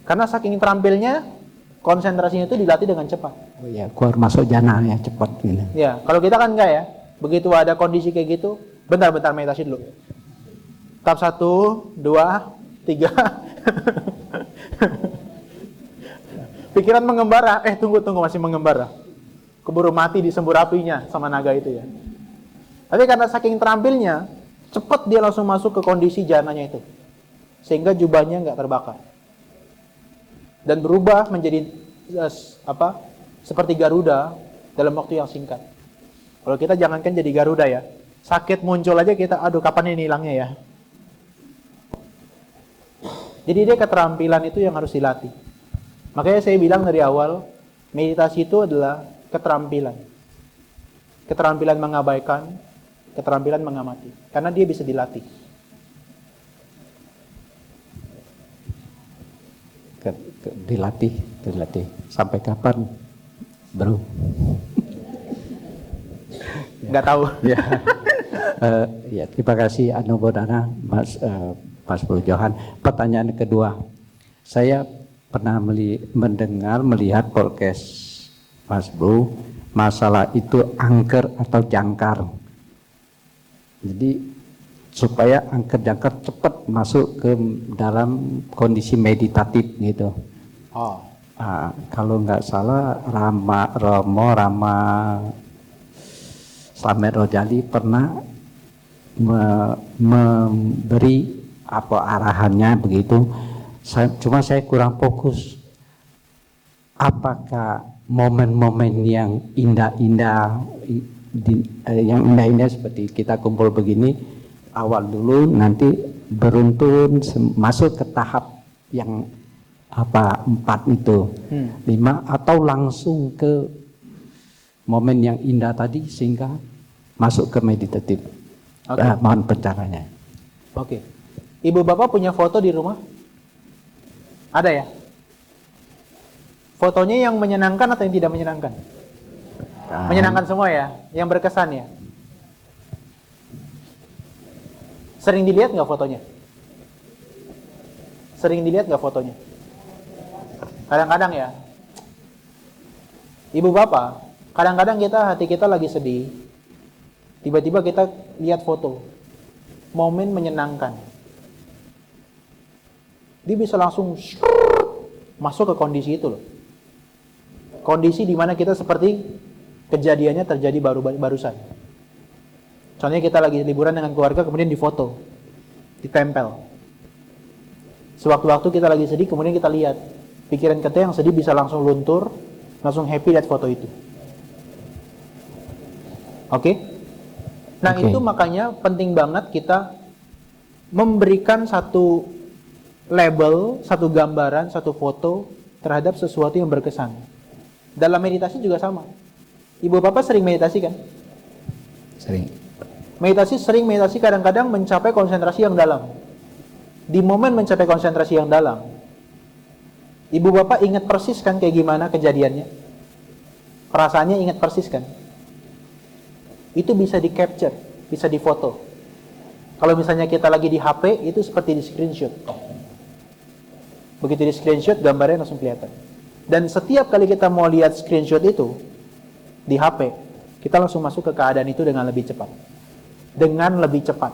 S1: karena saking terampilnya konsentrasinya itu dilatih dengan cepat.
S2: Oh ya, keluar masuk jana ya cepat gitu.
S1: Ya, kalau kita kan enggak ya, begitu ada kondisi kayak gitu, bentar meditasi dulu. Tahap 1, 2, 3. Pikiran mengembara, tunggu masih mengembara. Keburu mati di sembur apinya sama naga itu ya. Tapi karena saking terampilnya, cepat dia langsung masuk ke kondisi jananya itu. Sehingga jubahnya nggak terbakar. Dan berubah menjadi seperti Garuda dalam waktu yang singkat. Kalau kita jangankan jadi Garuda ya, sakit muncul aja kita, aduh kapan ini hilangnya ya. Jadi dia keterampilan itu yang harus dilatih. Makanya saya bilang dari awal, meditasi itu adalah keterampilan. Keterampilan mengabaikan, keterampilan mengamati. Karena dia bisa dilatih.
S2: Dilatih. Sampai kapan, bro?
S1: Nggak tahu.
S2: Ya. Ya, terima kasih Anubodana, Mas Bro Johan. Pertanyaan kedua, saya pernah melihat podcast Mas Bro, masalah itu angker atau jangkar. Jadi supaya angker jangkar cepat masuk ke dalam kondisi meditatif gitu.
S1: Oh.
S2: Kalau nggak salah Romo Rama Slamet Rojali pernah memberi arahannya begitu. Cuma saya kurang fokus. Apakah momen-momen yang indah-indah seperti kita kumpul begini awal dulu, nanti beruntun masuk ke tahap yang 4 itu, 5, atau langsung ke momen yang indah tadi sehingga masuk ke meditatif. Mohon pencaranya.
S1: Oke. Ibu bapak punya foto di rumah? Ada ya? Fotonya yang menyenangkan atau yang tidak menyenangkan? Menyenangkan semua ya? Yang berkesan ya? Sering dilihat nggak fotonya? Sering dilihat nggak fotonya? Kadang-kadang ya. Ibu bapak, kadang-kadang hati kita lagi sedih, tiba-tiba kita lihat foto, momen menyenangkan. Dia bisa langsung masuk ke kondisi itu loh. Kondisi di mana kita seperti kejadiannya terjadi barusan. Contohnya kita lagi liburan dengan keluarga, kemudian difoto, ditempel. Sewaktu-waktu kita lagi sedih, kemudian kita lihat. Pikiran kita yang sedih bisa langsung luntur, langsung happy lihat foto itu. Oke? Nah, itu makanya penting banget kita memberikan satu label, satu gambaran, satu foto terhadap sesuatu yang berkesan. Dalam meditasi juga sama. Ibu bapak sering meditasi kan?
S2: Sering.
S1: Meditasi kadang-kadang mencapai konsentrasi yang dalam. Di momen mencapai konsentrasi yang dalam, ibu bapak ingat persis kan kayak gimana kejadiannya? Perasaannya ingat persis kan? Itu bisa di capture, bisa difoto. Kalau misalnya kita lagi di HP, itu seperti di screenshot. Begitu di screenshot, gambarnya langsung kelihatan. Dan setiap kali kita mau lihat screenshot itu di HP, kita langsung masuk ke keadaan itu dengan lebih cepat. Dengan lebih cepat.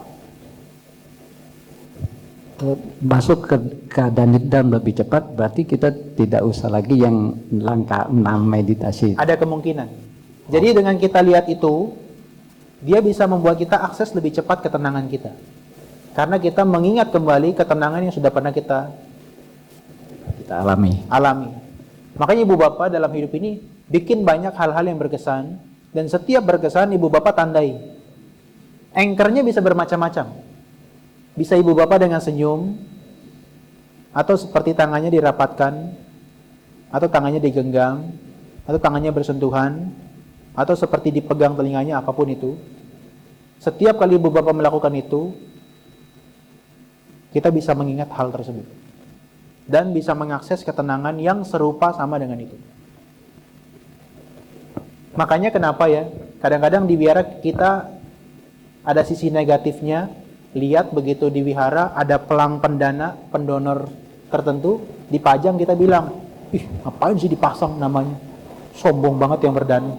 S2: Masuk ke keadaan itu dan lebih cepat, berarti kita tidak usah lagi yang langkah 6 meditasi.
S1: Ada kemungkinan. Jadi dengan kita lihat itu, dia bisa membuat kita akses lebih cepat ketenangan kita. Karena kita mengingat kembali ketenangan yang sudah pernah kita alami. Makanya ibu bapak dalam hidup ini bikin banyak hal-hal yang berkesan, dan setiap berkesan ibu bapak tandai. Anchornya bisa bermacam-macam. Bisa ibu bapak dengan senyum, atau seperti tangannya dirapatkan, atau tangannya digenggam, atau tangannya bersentuhan, atau seperti dipegang telinganya, apapun itu. Setiap kali Ibu Bapak melakukan itu, kita bisa mengingat hal tersebut. Dan bisa mengakses ketenangan yang serupa sama dengan itu. Makanya kenapa ya, kadang-kadang di wihara kita ada sisi negatifnya. Lihat begitu di wihara ada pelang pendana, pendonor tertentu, dipajang, kita bilang, ih ngapain sih dipasang namanya, sombong banget yang berdana.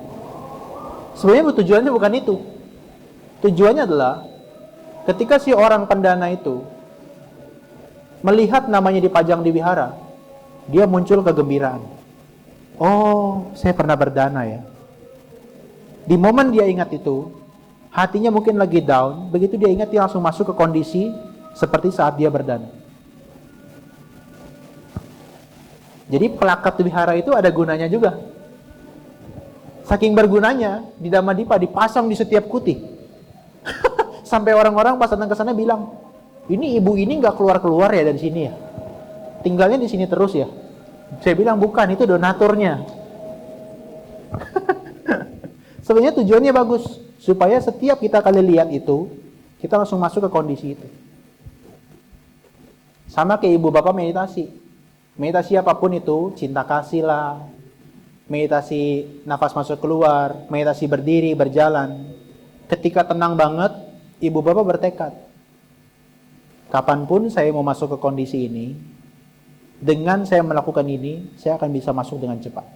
S1: Sebenarnya tujuannya bukan itu. Tujuannya adalah ketika si orang pendana itu melihat namanya dipajang di wihara, dia muncul kegembiraan. Oh, saya pernah berdana ya. Di momen dia ingat itu, hatinya mungkin lagi down, begitu dia ingat, dia langsung masuk ke kondisi seperti saat dia berdana. Jadi plakat wihara itu ada gunanya juga. Saking bergunanya, di Dhamma Dipa dipasang di setiap kuti. Sampai orang-orang pas datang ke sana bilang, ini ibu ini nggak keluar-keluar ya dari sini ya? Tinggalnya di sini terus ya? Saya bilang bukan, itu donaturnya. Sebenarnya tujuannya bagus, supaya setiap kita kali lihat itu, kita langsung masuk ke kondisi itu. Sama kayak Ibu Bapak meditasi. Meditasi apapun itu, cinta kasih lah, meditasi nafas masuk keluar, meditasi berdiri, berjalan. Ketika tenang banget, Ibu Bapak bertekad, kapanpun saya mau masuk ke kondisi ini, dengan saya melakukan ini, saya akan bisa masuk dengan cepat.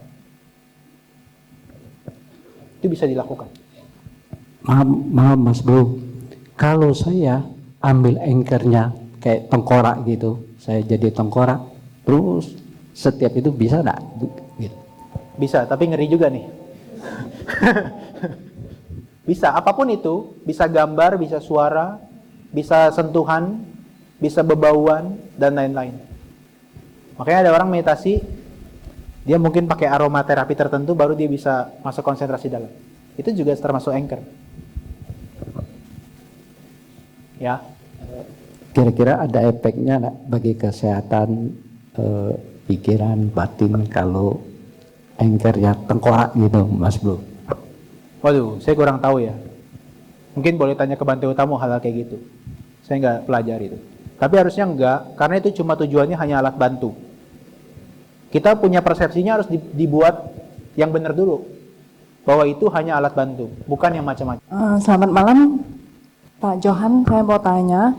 S1: Itu bisa dilakukan.
S2: Maaf Mas Bro, kalau saya ambil anchornya kayak tengkorak gitu, saya jadi tengkorak, terus setiap itu bisa enggak? Gitu.
S1: Bisa, tapi ngeri juga nih. Bisa, apapun itu, bisa gambar, bisa suara, bisa sentuhan, bisa bebauan, dan lain-lain. Makanya ada orang meditasi, dia mungkin pakai aromaterapi tertentu, baru dia bisa masuk konsentrasi dalam. Itu juga termasuk anchor. Ya.
S2: Kira-kira ada efeknya nggak bagi kesehatan pikiran, batin kalau anchornya tengkorak gitu, Mas Bro?
S1: Waduh, saya kurang tahu ya. Mungkin boleh tanya ke Bante Utamo hal-hal kayak gitu. Saya nggak pelajari itu. Tapi harusnya enggak, karena itu cuma tujuannya hanya alat bantu. Kita punya persepsinya harus dibuat yang benar dulu. Bahwa itu hanya alat bantu, bukan yang macam-macam.
S3: Selamat malam, Pak Johan. Saya mau tanya,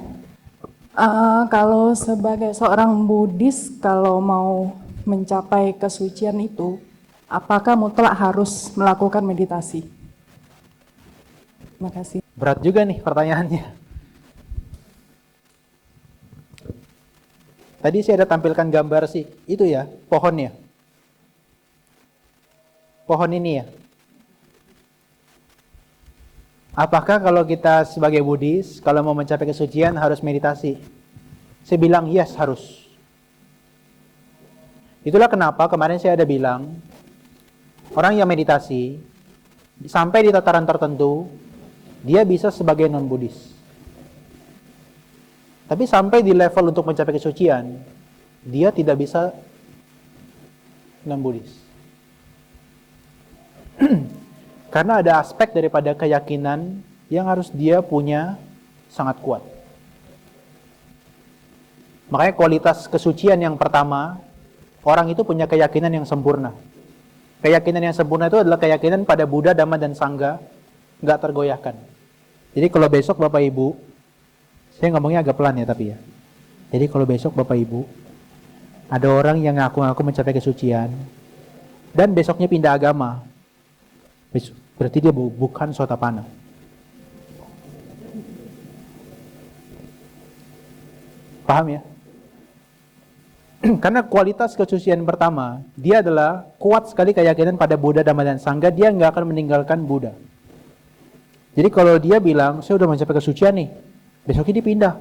S3: kalau sebagai seorang Buddhis, kalau mau mencapai kesucian itu, apakah mutlak harus melakukan meditasi? Terima kasih.
S1: Berat juga nih pertanyaannya. Tadi saya ada tampilkan gambar sih, itu ya, pohonnya. Pohon ini ya. Apakah kalau kita sebagai Buddhis, kalau mau mencapai kesucian harus meditasi? Saya bilang yes, harus. Itulah kenapa kemarin saya ada bilang, orang yang meditasi, sampai di tataran tertentu, dia bisa sebagai non-Buddhis. Tapi sampai di level untuk mencapai kesucian, dia tidak bisa non-Buddhis. Karena ada aspek daripada keyakinan yang harus dia punya sangat kuat. Makanya kualitas kesucian yang pertama, orang itu punya keyakinan yang sempurna. Keyakinan yang sempurna itu adalah keyakinan pada Buddha, Dhamma, dan Sangha, nggak tergoyahkan. Jadi kalau besok Bapak Ibu, saya ngomongnya agak pelan ya tapi ya. Jadi kalau besok Bapak Ibu, ada orang yang ngaku-ngaku mencapai kesucian, dan besoknya pindah agama, berarti dia bukan Sotapanna. Paham ya? Karena kualitas kesucian pertama, dia adalah kuat sekali keyakinan pada Buddha, Dhamma, dan Sangha, dia nggak akan meninggalkan Buddha. Jadi kalau dia bilang, saya udah mencapai kesucian nih, besoknya dia pindah.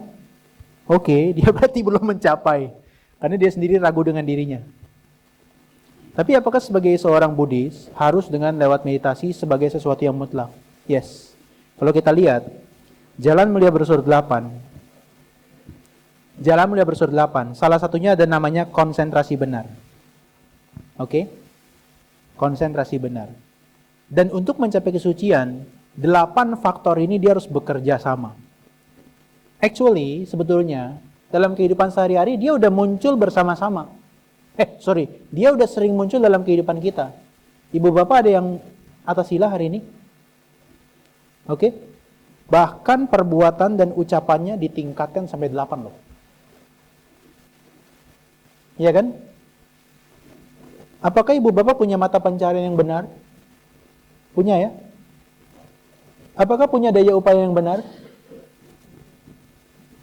S1: Oke, dia berarti belum mencapai. Karena dia sendiri ragu dengan dirinya. Tapi apakah sebagai seorang Buddhis harus dengan lewat meditasi sebagai sesuatu yang mutlak? Yes. Kalau kita lihat, Jalan Mulia Brosur 8, Jalan Mulia Brosur 8, salah satunya ada namanya konsentrasi benar. Oke? Konsentrasi benar. Dan untuk mencapai kesucian, 8 faktor ini dia harus bekerja sama. Actually, sebetulnya dalam kehidupan sehari-hari dia udah muncul bersama-sama. Dia udah sering muncul dalam kehidupan kita. Ibu bapak ada yang atas sila hari ini? Oke? Bahkan perbuatan dan ucapannya ditingkatkan sampai 8 loh. Iya kan? Apakah ibu bapak punya mata pencarian yang benar? Punya ya? Apakah punya daya upaya yang benar?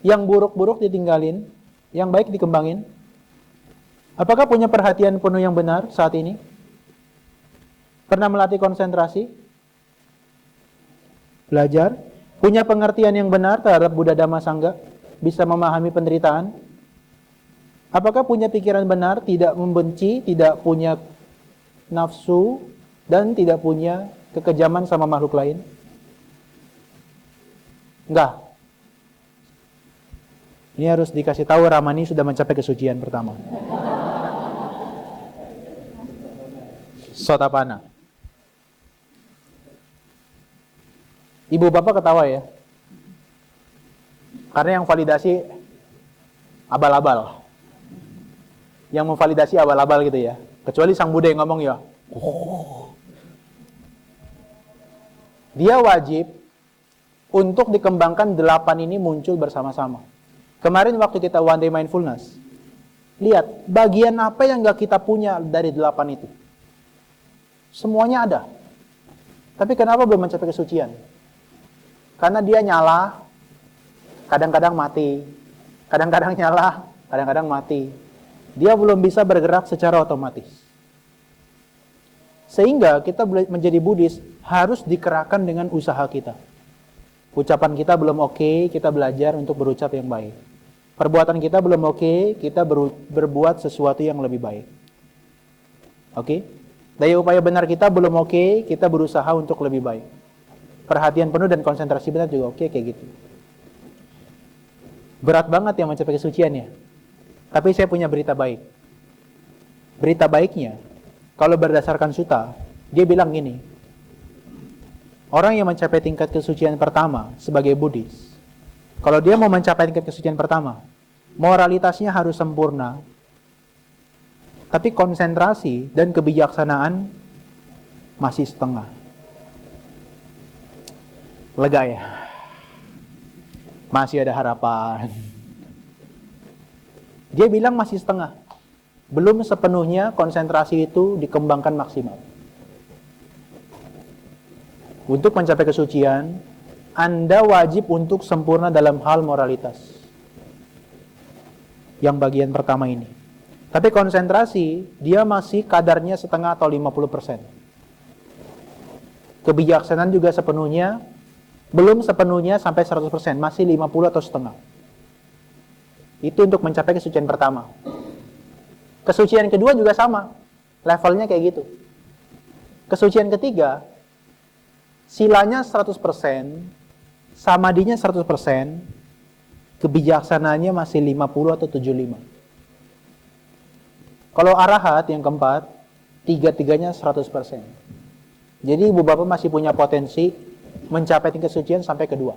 S1: Yang buruk-buruk ditinggalin, yang baik dikembangin? Apakah punya perhatian penuh yang benar saat ini? Pernah melatih konsentrasi? Belajar? Punya pengertian yang benar terhadap Buddha Dhamma Sangha? Bisa memahami penderitaan? Apakah punya pikiran benar, tidak membenci, tidak punya nafsu, dan tidak punya kekejaman sama makhluk lain? Enggak. Ini harus dikasih tahu Ramani sudah mencapai kesucian pertama. Sotapanna. Ibu bapak ketawa ya. Karena yang validasi abal-abal. Yang memvalidasi abal-abal gitu ya. Kecuali Sang Buddha yang ngomong ya. Dia wajib untuk dikembangkan 8 ini muncul bersama-sama. Kemarin waktu kita one day mindfulness, lihat bagian apa yang gak kita punya dari 8 itu. Semuanya ada. Tapi kenapa belum mencapai kesucian? Karena dia nyala, kadang-kadang mati. Kadang-kadang nyala, kadang-kadang mati. Dia belum bisa bergerak secara otomatis. Sehingga kita menjadi Buddhis harus dikerahkan dengan usaha kita. Ucapan kita belum oke, kita belajar untuk berucap yang baik. Perbuatan kita belum oke, kita berbuat sesuatu yang lebih baik. Oke? Daya upaya benar kita belum oke, kita berusaha untuk lebih baik. Perhatian penuh dan konsentrasi benar juga oke, kayak gitu. Berat banget yang mencapai kesucian ya. Tapi saya punya berita baik. Berita baiknya, kalau berdasarkan sutta, dia bilang gini, orang yang mencapai tingkat kesucian pertama sebagai Buddhis, kalau dia mau mencapai tingkat kesucian pertama, moralitasnya harus sempurna, tapi konsentrasi dan kebijaksanaan masih setengah. Lega ya? Masih ada harapan. Dia bilang masih setengah. Belum sepenuhnya konsentrasi itu dikembangkan maksimal. Untuk mencapai kesucian, Anda wajib untuk sempurna dalam hal moralitas. Yang bagian pertama ini. Tapi konsentrasi, dia masih kadarnya setengah atau 50%. Kebijaksanaan juga sepenuhnya, belum sepenuhnya sampai 100%, masih 50 atau setengah. Itu untuk mencapai kesucian pertama. Kesucian kedua juga sama, levelnya kayak gitu. Kesucian ketiga, silanya 100%, samadinya 100%, kebijaksanaannya masih 50 atau 75. Kalau arahat yang keempat, tiga-tiganya 100%. Jadi ibu bapak masih punya potensi mencapai tingkat kesucian sampai kedua.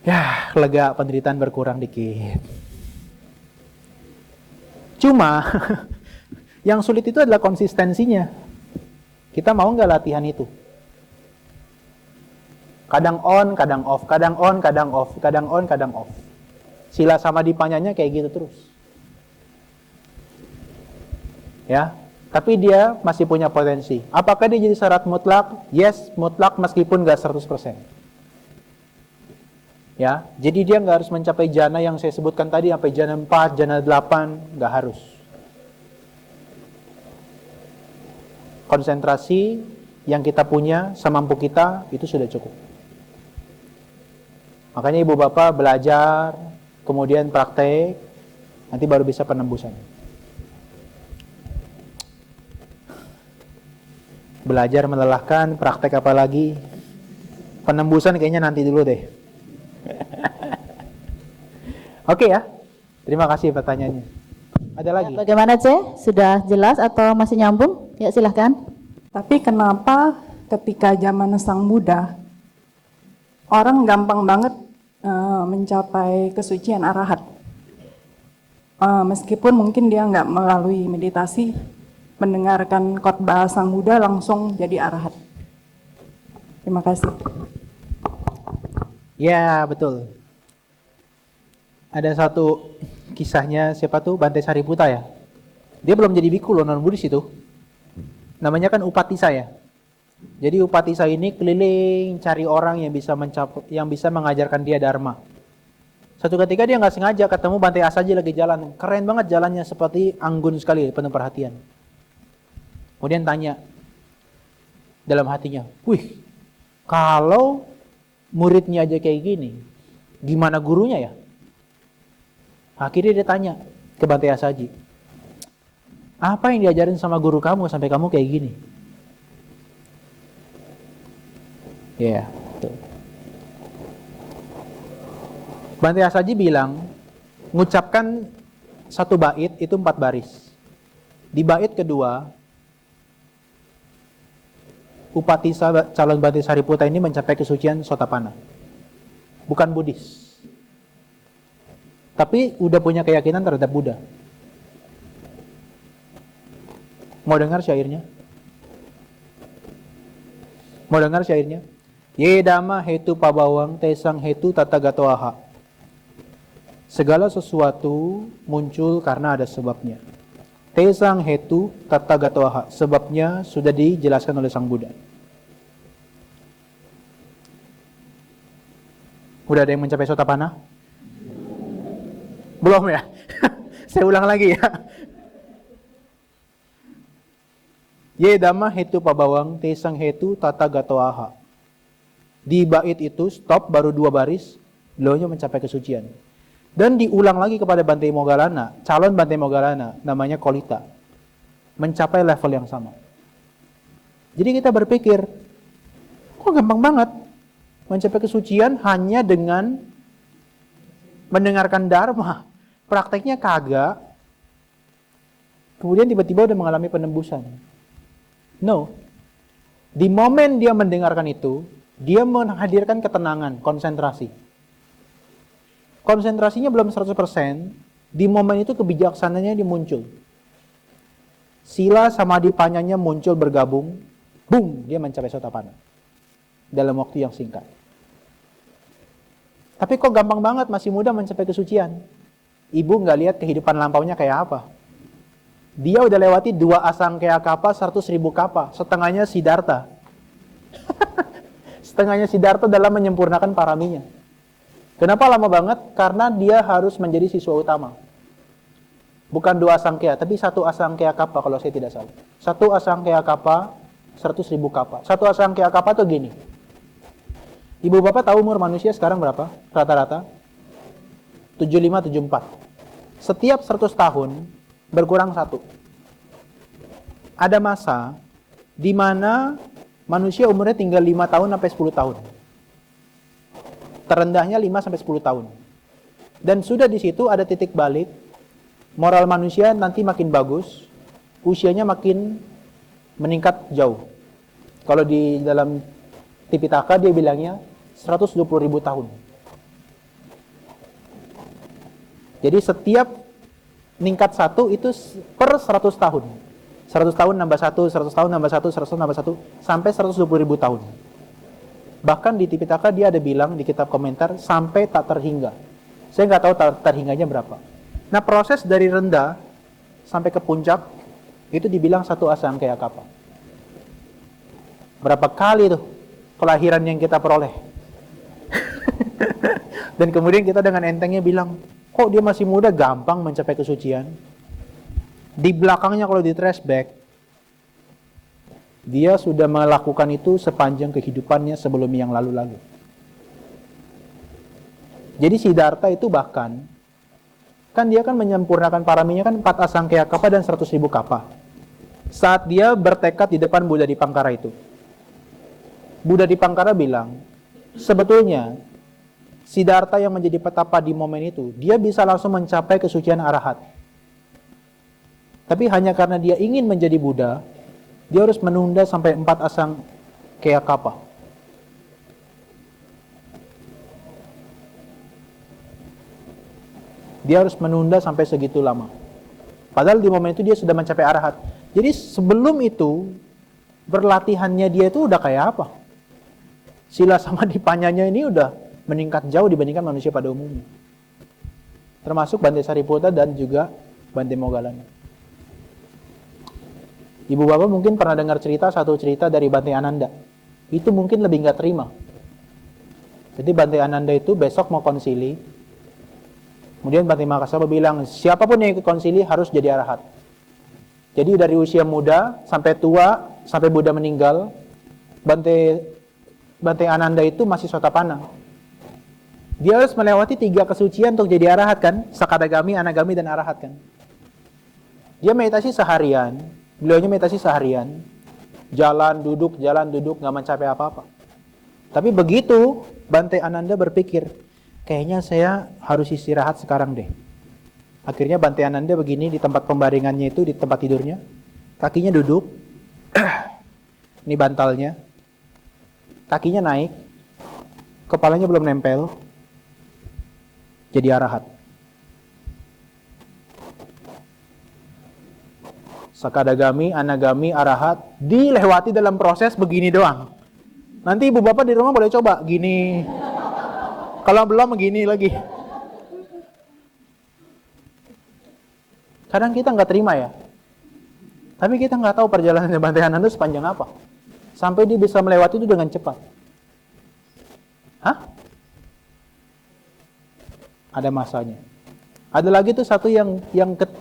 S1: Ya, lega, penderitaan berkurang dikit. Cuma, yang sulit itu adalah konsistensinya. Kita mau nggak latihan itu? Kadang on, kadang off, kadang on, kadang off, kadang on, kadang off. Sila sama dipanyanya kayak gitu terus. Ya, tapi dia masih punya potensi. Apakah dia jadi syarat mutlak? Yes, mutlak meskipun nggak 100%. Ya, jadi dia nggak harus mencapai jana yang saya sebutkan tadi sampai jana 4, jana 8, nggak harus. Konsentrasi yang kita punya semampu kita itu sudah cukup. Makanya ibu bapak belajar, kemudian praktek, nanti baru bisa penembusan. Belajar melelahkan, praktek apa lagi? Penembusan kayaknya nanti dulu deh. Oke ya, terima kasih pertanyaannya. Ada lagi?
S4: Bagaimana C? Sudah jelas atau masih nyambung? Ya silahkan.
S3: Tapi kenapa ketika zaman Sang Buddha, orang gampang banget mencapai kesucian arahat? Meskipun mungkin dia nggak melalui meditasi, mendengarkan khotbah Sang Buddha langsung jadi arahat. Terima kasih.
S1: Ya, betul. Ada satu kisahnya, siapa tuh? Bante Sariputta ya. Dia belum jadi biku loh, non-Buddhis itu. Namanya kan Upatissa ya. Jadi Upatissa ini keliling cari orang yang bisa mengajarkan dia dharma. Satu ketika dia nggak sengaja ketemu Bante Asaji lagi jalan. Keren banget jalannya, seperti anggun sekali, penuh perhatian. Kemudian tanya dalam hatinya, wih, kalau muridnya aja kayak gini, gimana gurunya ya? Akhirnya dia tanya ke Bante Asaji, apa yang diajarin sama guru kamu sampai kamu kayak gini? Ya, betul. Bante Asaji bilang, mengucapkan satu bait itu 4 baris. Di bait kedua, Upatissa calon Bante Sariputta ini mencapai kesucian Sotapanna. Bukan Buddhis. Tapi udah punya keyakinan terhadap Buddha. Mau dengar syairnya? Mau dengar syairnya? Ye dhamma hetu pabawang tesang hetu tatagatoaha. Segala sesuatu muncul karena ada sebabnya. Tesang hetu tatagatoaha. Sebabnya sudah dijelaskan oleh Sang Buddha. Udah ada yang mencapai Sotapanna? Belum ya? Saya ulang lagi ya. Ye dhamma hetu pabawang tesang hetu tatagatoaha. Di bait itu stop baru 2 baris, beliaunya mencapai kesucian. Dan diulang lagi kepada Bante Moggallana, calon Bante Moggallana, namanya Kolita. Mencapai level yang sama. Jadi kita berpikir, kok gampang banget mencapai kesucian hanya dengan mendengarkan dharma. Prakteknya kagak. Kemudian tiba-tiba udah mengalami penembusan. No. Di momen dia mendengarkan itu, dia menghadirkan ketenangan, konsentrasi. Konsentrasinya belum 100%, di momen itu kebijaksananya dia muncul. Sila samadhi panyanya muncul bergabung, boom, dia mencapai Sotapanna. Dalam waktu yang singkat. Tapi kok gampang banget masih muda mencapai kesucian? Ibu nggak lihat kehidupan lampaunya kayak apa? Dia udah lewati 2 asangkaya kapa, 100.000 kapa, setengahnya Siddhartha. Setengahnya Siddhartha dalam menyempurnakan paraminya. Kenapa lama banget? Karena dia harus menjadi siswa utama. Bukan 2 asangkaya, tapi 1 asangkaya kapa kalau saya tidak salah. 1 asangkaya kapa, 100.000 kapa. 1 asangkaya kapa tuh gini. Ibu bapak tahu umur manusia sekarang berapa? Rata-rata? 75, 74. Setiap 100 tahun, berkurang 1. Ada masa di mana manusia umurnya tinggal 5 tahun sampai 10 tahun. Terendahnya 5 sampai 10 tahun. Dan sudah di situ ada titik balik, moral manusia nanti makin bagus, usianya makin meningkat jauh. Kalau di dalam Tipitaka dia bilangnya 120.000 tahun. Jadi setiap meningkat 1 itu per 100 tahun. 100 tahun nambah 1, 100 tahun nambah 1, 100 tahun nambah 1, sampai 120.000 tahun. Bahkan di Tipitaka dia ada bilang di kitab komentar, sampai tak terhingga. Saya nggak tahu tak terhingganya berapa. Nah proses dari rendah sampai ke puncak, itu dibilang 1 asangkaya kapa. Berapa kali tuh kelahiran yang kita peroleh. Dan kemudian kita dengan entengnya bilang, kok dia masih muda gampang mencapai kesucian? Di belakangnya kalau di trace back, dia sudah melakukan itu sepanjang kehidupannya sebelum yang lalu-lalu. Jadi Siddhartha itu bahkan, kan dia kan menyempurnakan paraminya kan 4 asangkaya kapa dan 100.000 kapa. Saat dia bertekad di depan Buddha Dipangkara itu, Buddha Dipangkara bilang, sebetulnya Siddhartha yang menjadi petapa di momen itu, dia bisa langsung mencapai kesucian arahat. Tapi hanya karena dia ingin menjadi Buddha, Dia harus menunda sampai 4 asang kayak kapa. Dia harus menunda sampai segitu lama. Padahal di momen itu dia sudah mencapai arahat. Jadi sebelum itu, berlatihannya dia itu udah kayak apa? Sila sama dipanyanya ini udah meningkat jauh dibandingkan manusia pada umumnya. Termasuk Bante Sariputta dan juga Bante Moggallana. Ibu bapak mungkin pernah dengar satu cerita dari Bante Ananda. Itu mungkin lebih nggak terima. Jadi Bante Ananda itu besok mau konsili. Kemudian Bante Mahakasapa bilang, siapapun yang ikut konsili harus jadi arahat. Jadi dari usia muda sampai tua, sampai Buddha meninggal, Bante Ananda itu masih Sotapanna. Dia harus melewati 3 kesucian untuk jadi arahat kan? Sakadagami, Anagami, dan arahat kan? Dia meditasi seharian. Beliaunya meditasi seharian, jalan duduk, nggak mencapai apa-apa. Tapi begitu Bante Ananda berpikir, kayaknya saya harus istirahat sekarang deh. Akhirnya Bante Ananda begini di tempat pembaringannya itu, di tempat tidurnya, kakinya duduk, ini bantalnya, kakinya naik, kepalanya belum nempel, jadi arahat. Sakadagami, Anagami, Arahat dilewati dalam proses begini doang. Nanti ibu bapak di rumah boleh coba gini. Kalau belum begini lagi. Kadang kita nggak terima ya. Tapi kita nggak tahu perjalanan Bante Ananda sepanjang apa. Sampai dia bisa melewati itu dengan cepat. Hah? Ada masanya. Ada lagi tuh satu yang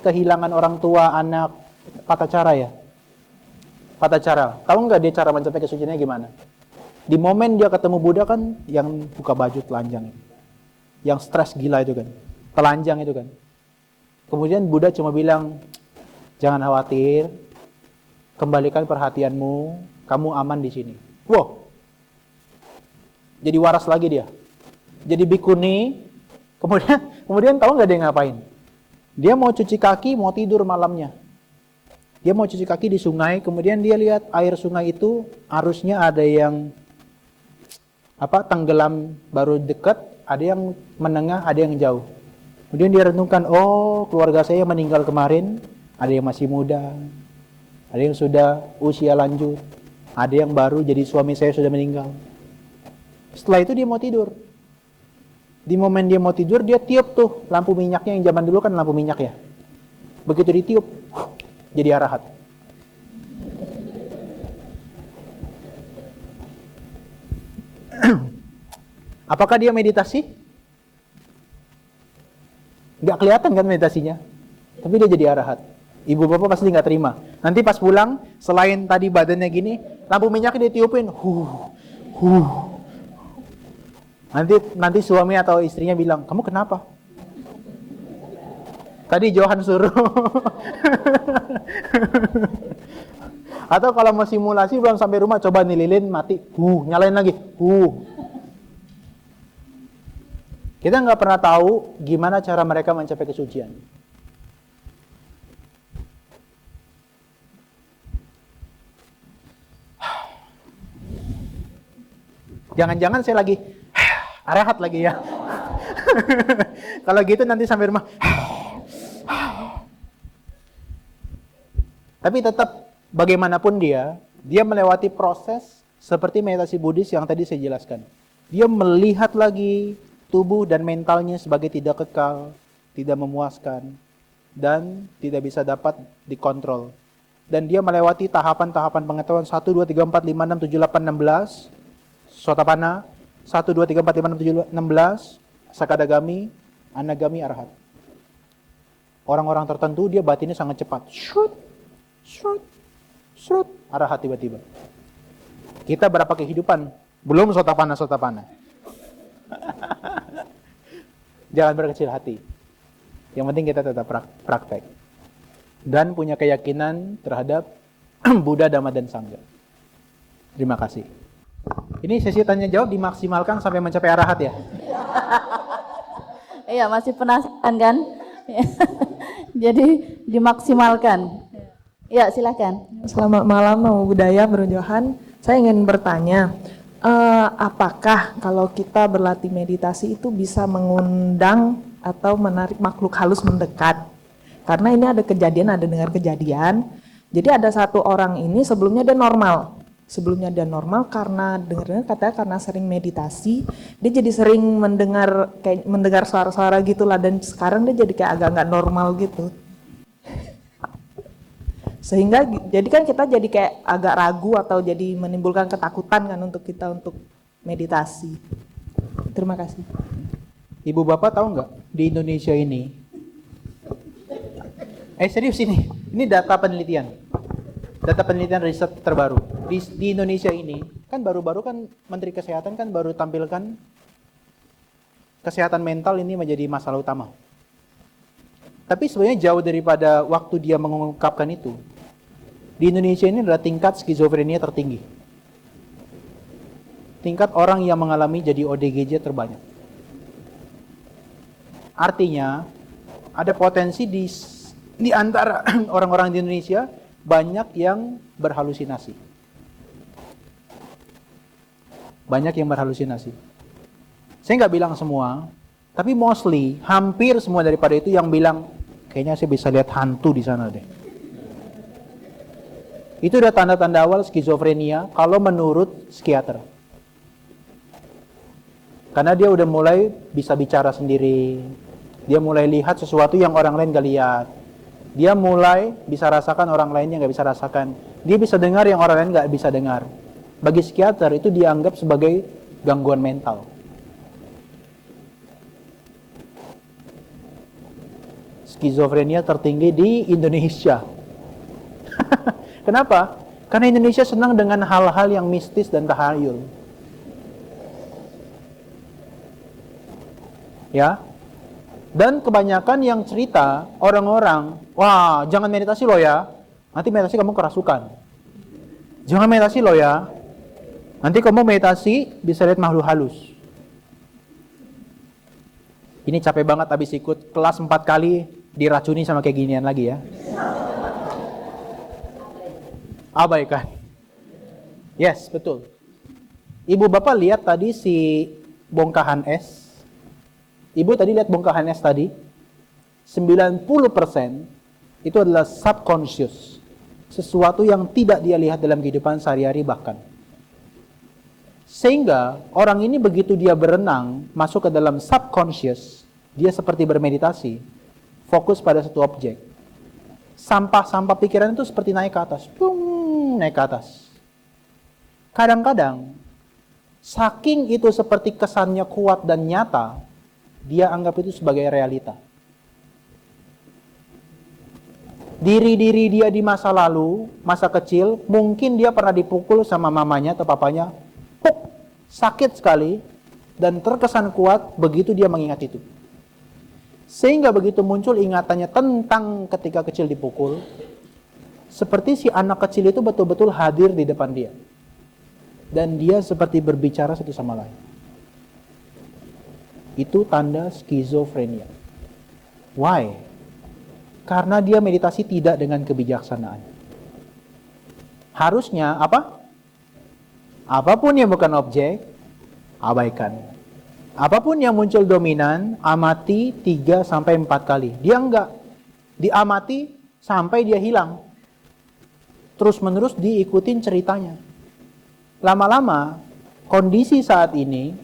S1: kehilangan orang tua, anak, Patacara ya. Patacara. Tahu nggak dia cara mencapai kesuciannya gimana? Di momen dia ketemu Buddha kan yang buka baju telanjang itu. Yang stres gila itu kan. Telanjang itu kan. Kemudian Buddha cuma bilang, jangan khawatir, kembalikan perhatianmu, kamu aman di sini. Wow. Jadi waras lagi dia. Jadi bikuni. Kemudian tahu nggak dia ngapain? Dia mau cuci kaki, mau tidur malamnya. Dia mau cuci kaki di sungai, kemudian dia lihat air sungai itu arusnya ada yang tenggelam baru dekat, ada yang menengah, ada yang jauh. Kemudian dia renungkan, oh keluarga saya meninggal kemarin, ada yang masih muda, ada yang sudah usia lanjut, ada yang baru jadi suami saya sudah meninggal. Setelah itu dia mau tidur. Di momen dia mau tidur, dia tiup tuh lampu minyaknya yang zaman dulu kan lampu minyak ya. Begitu ditiup, jadi arahat. Apakah dia meditasi? Nggak kelihatan kan meditasinya, tapi dia jadi arahat. Ibu bapak pasti nggak terima. Nanti pas pulang, selain tadi badannya gini, lampu minyaknya ditiupin, Nanti suami atau istrinya bilang, kamu kenapa? Tadi Johan suruh. Atau kalau mau simulasi belum sampai rumah, coba nih lilin mati, nyalain lagi, Kita nggak pernah tahu gimana cara mereka mencapai kesucian. Jangan-jangan saya lagi arahat lagi ya. Kalau gitu nanti sampai rumah. Tapi tetap bagaimanapun dia melewati proses seperti meditasi Buddhis yang tadi saya jelaskan. Dia melihat lagi tubuh dan mentalnya sebagai tidak kekal, tidak memuaskan, dan tidak bisa dapat dikontrol. Dan dia melewati tahapan-tahapan pengetahuan 1, 2, 3, 4, 5, 6, 7, 8, 16, Sotapanna, 1, 2, 3, 4, 5, 6, 7, 16, Sakadagami, Anagami, Arahat. Orang-orang tertentu dia batinnya sangat cepat. Srut, arahat tiba-tiba. Kita berapa kehidupan? Belum Sotapanna. Jangan berkecil hati. Yang penting kita tetap praktek. Dan punya keyakinan terhadap Buddha, Dhamma, dan Sangha. Terima kasih. Ini sesi tanya jawab dimaksimalkan sampai mencapai arahat ya?
S4: Iya, masih penasaran kan? Jadi dimaksimalkan. Ya, silakan.
S5: Selamat malam, Nama Budaya Bro Johan. Saya ingin bertanya, apakah kalau kita berlatih meditasi itu bisa mengundang atau menarik makhluk halus mendekat? Karena ini ada kejadian, ada dengar kejadian. Jadi ada satu orang ini sebelumnya dia normal. Sebelumnya dia normal karena dengar katanya karena sering meditasi, dia jadi sering mendengar suara-suara gitulah, dan sekarang dia jadi kayak agak nggak normal gitu. Sehingga jadi kan kita jadi kayak agak ragu atau jadi menimbulkan ketakutan kan untuk kita untuk meditasi. Terima kasih.
S1: Ibu bapak tahu nggak di Indonesia ini? Serius ini data penelitian riset terbaru di Indonesia ini kan baru-baru kan Menteri Kesehatan kan baru tampilkan kesehatan mental ini menjadi masalah utama. Tapi sebenarnya jauh daripada waktu dia mengungkapkan itu. Di Indonesia ini adalah tingkat skizofrenia tertinggi. Tingkat orang yang mengalami jadi ODGJ terbanyak. Artinya, ada potensi di antara orang-orang di Indonesia banyak yang berhalusinasi. Banyak yang berhalusinasi. Saya nggak bilang semua, tapi mostly, hampir semua daripada itu yang bilang, kayaknya saya bisa lihat hantu di sana deh. Itu udah tanda-tanda awal skizofrenia kalau menurut psikiater. Karena dia udah mulai bisa bicara sendiri. Dia mulai lihat sesuatu yang orang lain gak lihat. Dia mulai bisa rasakan orang lainnya gak bisa rasakan. Dia bisa dengar yang orang lain gak bisa dengar. Bagi psikiater itu dianggap sebagai gangguan mental. Skizofrenia tertinggi di Indonesia. Kenapa? Karena Indonesia senang dengan hal-hal yang mistis dan tahayul. Ya. Dan kebanyakan yang cerita orang-orang, wah, jangan meditasi loh ya. Nanti meditasi kamu kerasukan. Jangan meditasi loh ya. Nanti kamu meditasi bisa lihat makhluk halus. Ini capek banget habis ikut kelas 4 kali diracuni sama kayak ginian lagi ya. Abaikan. Yes, betul. Ibu bapak lihat tadi si bongkahan es. Ibu tadi lihat bongkahan es tadi. 90% itu adalah subconscious. Sesuatu yang tidak dia lihat dalam kehidupan sehari-hari bahkan. Sehingga orang ini begitu dia berenang masuk ke dalam subconscious, dia seperti bermeditasi, fokus pada satu objek. Sampah-sampah pikiran itu seperti naik ke atas. Naik ke atas. Kadang-kadang, saking itu seperti kesannya kuat dan nyata, dia anggap itu sebagai realita. Diri-diri dia di masa lalu, masa kecil, mungkin dia pernah dipukul sama mamanya atau papanya, sakit sekali, dan terkesan kuat begitu dia mengingat itu. Sehingga begitu muncul ingatannya tentang ketika kecil dipukul, seperti si anak kecil itu betul-betul hadir di depan dia. Dan dia seperti berbicara satu sama lain. Itu tanda skizofrenia. Why? Karena dia meditasi tidak dengan kebijaksanaan. Harusnya apa? Apapun yang bukan objek, abaikan. Apapun yang muncul dominan, amati 3-4 kali. Dia enggak. Diamati sampai dia hilang. Terus-menerus diikutin ceritanya. Lama-lama, kondisi saat ini,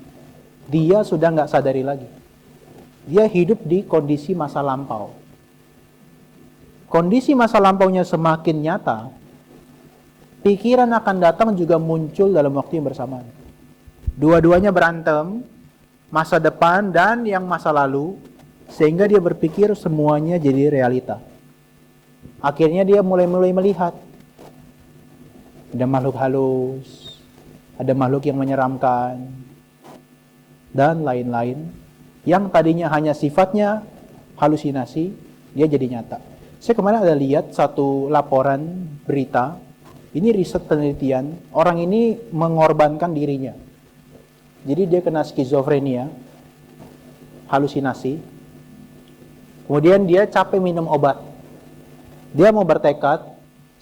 S1: dia sudah enggak sadari lagi. Dia hidup di kondisi masa lampau. Kondisi masa lampaunya semakin nyata, pikiran akan datang juga muncul dalam waktu yang bersamaan. Dua-duanya berantem, masa depan dan yang masa lalu, sehingga dia berpikir semuanya jadi realita. Akhirnya dia mulai melihat ada makhluk halus, ada makhluk yang menyeramkan, dan lain-lain yang tadinya hanya sifatnya halusinasi, dia jadi nyata. Saya kemarin ada lihat satu laporan berita, ini riset penelitian, orang ini mengorbankan dirinya. Jadi dia kena skizofrenia, halusinasi. Kemudian dia capek minum obat. Dia mau bertekad,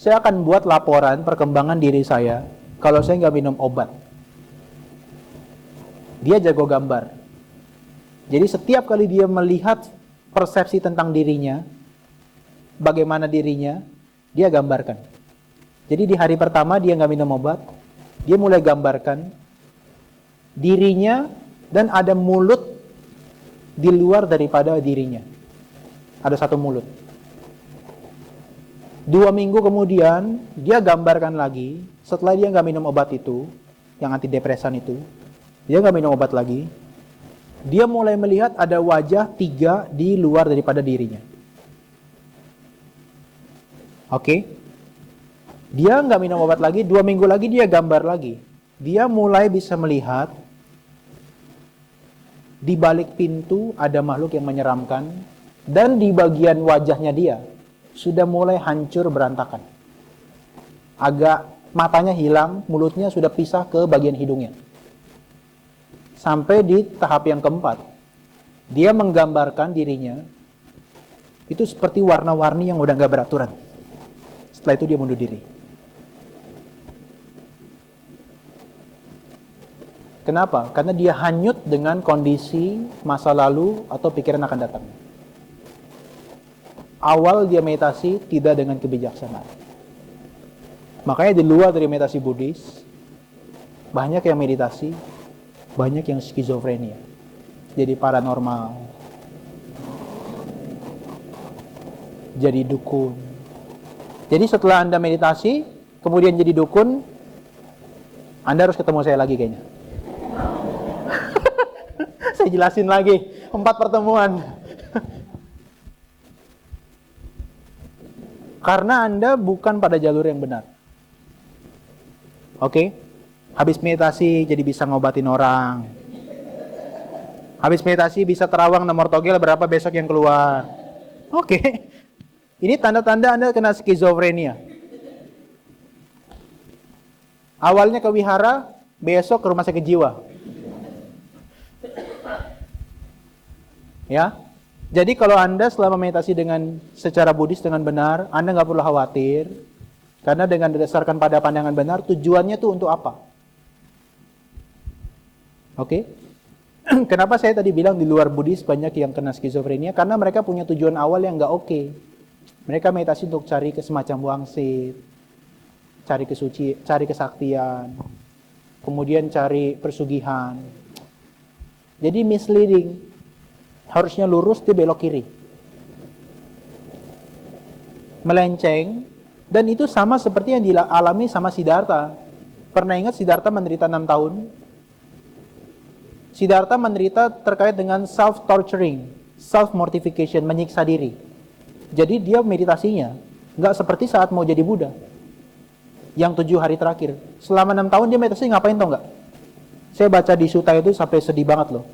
S1: saya akan buat laporan perkembangan diri saya kalau saya nggak minum obat. Dia jago gambar. Jadi setiap kali dia melihat persepsi tentang dirinya, bagaimana dirinya, dia gambarkan. Jadi di hari pertama dia nggak minum obat, dia mulai gambarkan dirinya dan ada mulut di luar daripada dirinya. Ada satu mulut. 2 minggu kemudian dia gambarkan lagi, setelah dia nggak minum obat itu, yang antidepresan itu, dia nggak minum obat lagi, dia mulai melihat ada wajah 3 di luar daripada dirinya. Oke? Dia nggak minum obat lagi, 2 minggu lagi dia gambar lagi. Dia mulai bisa melihat di balik pintu ada makhluk yang menyeramkan, dan di bagian wajahnya dia sudah mulai hancur berantakan. Agak matanya hilang, mulutnya sudah pisah ke bagian hidungnya. Sampai di tahap yang keempat, dia menggambarkan dirinya itu seperti warna-warni yang udah nggak beraturan. Setelah itu dia bunuh diri. Kenapa? Karena dia hanyut dengan kondisi masa lalu atau pikiran akan datang. Awal dia meditasi tidak dengan kebijaksanaan. Makanya di luar dari meditasi Buddhis, banyak yang meditasi, banyak yang skizofrenia. Jadi paranormal. Jadi dukun. Jadi setelah Anda meditasi, kemudian jadi dukun, Anda harus ketemu saya lagi kayaknya. Saya jelasin lagi 4 pertemuan. Karena Anda bukan pada jalur yang benar. Oke? Habis meditasi jadi bisa ngobatin orang. Habis meditasi bisa terawang nomor togel berapa besok yang keluar. Oke. Ini tanda-tanda Anda kena skizofrenia. Awalnya ke wihara, besok ke rumah sakit jiwa. Ya. Jadi kalau Anda selama meditasi dengan secara Buddhis dengan benar, Anda nggak perlu khawatir. Karena dengan berdasarkan pada pandangan benar, tujuannya tuh untuk apa? Oke? Kenapa saya tadi bilang di luar Buddhis banyak yang kena skizofrenia? Karena mereka punya tujuan awal yang nggak oke. Mereka meditasi untuk cari semacam wangsit, cari kesuci, cari kesaktian, kemudian cari persugihan. Jadi misleading. Harusnya lurus, dia belok kiri. Melenceng. Dan itu sama seperti yang dialami sama Siddhartha. Pernah ingat Siddhartha menderita 6 tahun? Siddhartha menderita terkait dengan self-torturing, self-mortification, menyiksa diri. Jadi dia meditasinya nggak seperti saat mau jadi Buddha. Yang 7 hari terakhir. Selama 6 tahun dia meditasi ngapain tau nggak? Saya baca di Sutta itu sampai sedih banget loh.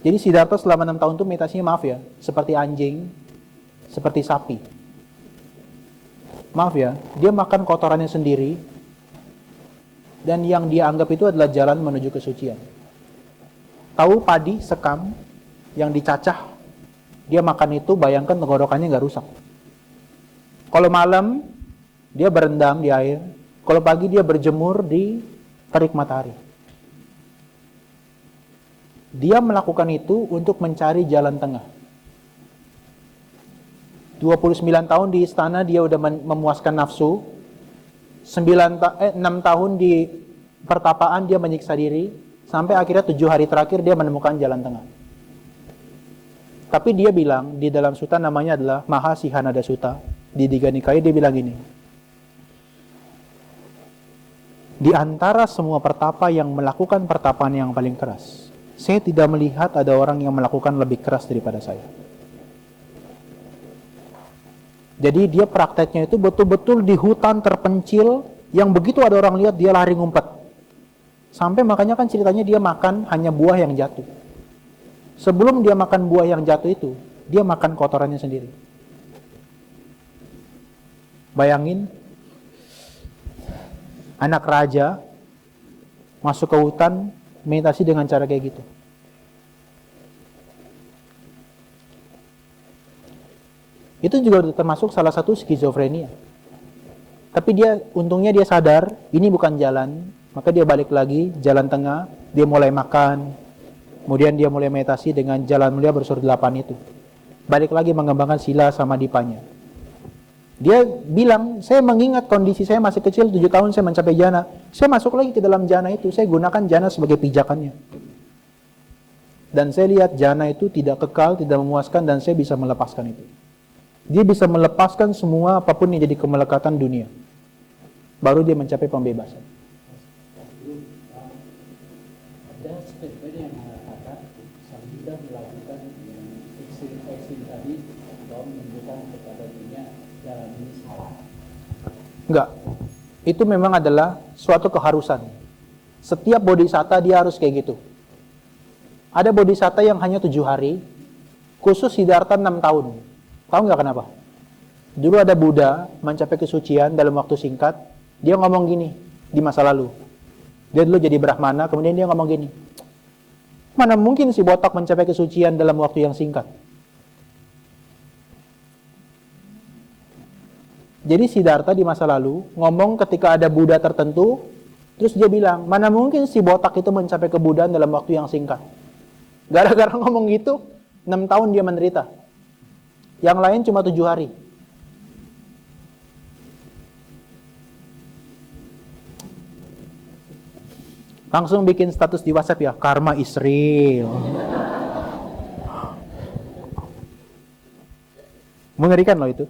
S1: Jadi Siddhartha selama 6 tahun itu meditasinya maaf ya, seperti anjing, seperti sapi. Maaf ya, dia makan kotorannya sendiri, dan yang dia anggap itu adalah jalan menuju kesucian. Tahu padi, sekam, yang dicacah, dia makan itu, bayangkan tenggorokannya nggak rusak. Kalau malam, dia berendam di air, kalau pagi dia berjemur di terik matahari. Dia melakukan itu untuk mencari jalan tengah. 29 tahun di istana dia udah memuaskan nafsu. 6 tahun di pertapaan dia menyiksa diri. Sampai akhirnya 7 hari terakhir dia menemukan jalan tengah. Tapi dia bilang, di dalam sutta namanya adalah Mahasihanada Sutta. Di Digha Nikaya dia bilang gini. Di antara semua pertapa yang melakukan pertapaan yang paling keras, saya tidak melihat ada orang yang melakukan lebih keras daripada saya. Jadi dia prakteknya itu betul-betul di hutan terpencil, yang begitu ada orang lihat dia lari ngumpet. Sampai makanya kan ceritanya dia makan hanya buah yang jatuh. Sebelum dia makan buah yang jatuh itu, dia makan kotorannya sendiri. Bayangin, anak raja masuk ke hutan, meditasi dengan cara kayak gitu. Itu juga termasuk salah satu skizofrenia. Tapi untungnya dia sadar, ini bukan jalan, maka dia balik lagi, jalan tengah, dia mulai makan, kemudian dia mulai meditasi dengan jalan mulia bersur 8 itu. Balik lagi mengembangkan sila sama dipanya. Dia bilang, saya mengingat kondisi saya masih kecil, 7 tahun saya mencapai jana. Saya masuk lagi ke dalam jana itu, saya gunakan jana sebagai pijakannya. Dan saya lihat jana itu tidak kekal, tidak memuaskan, dan saya bisa melepaskan itu. Dia bisa melepaskan semua apapun yang jadi kemelekatan dunia. Baru dia mencapai pembebasan.
S2: Ada statement yang mengatakan sambil melakukan ekstrim tadi atau menunjukkan kepada dunia jalan ini salah.
S1: Enggak. Itu memang adalah suatu keharusan. Setiap bodhisatta dia harus kayak gitu. Ada bodhisatta yang hanya 7 hari, khusus Siddhartha 6 tahun. Tahu nggak kenapa? Dulu ada Buddha mencapai kesucian dalam waktu singkat. Dia ngomong gini di masa lalu. Dia dulu jadi Brahmana, kemudian dia ngomong gini. Mana mungkin si botak mencapai kesucian dalam waktu yang singkat? Jadi Siddhartha di masa lalu ngomong ketika ada Buddha tertentu, terus dia bilang, mana mungkin si botak itu mencapai kebuddhaan dalam waktu yang singkat? Gara-gara ngomong gitu, 6 tahun dia menderita. Yang lain cuma 7 hari. Langsung bikin status di WhatsApp ya, karma is real. Mengerikan loh itu.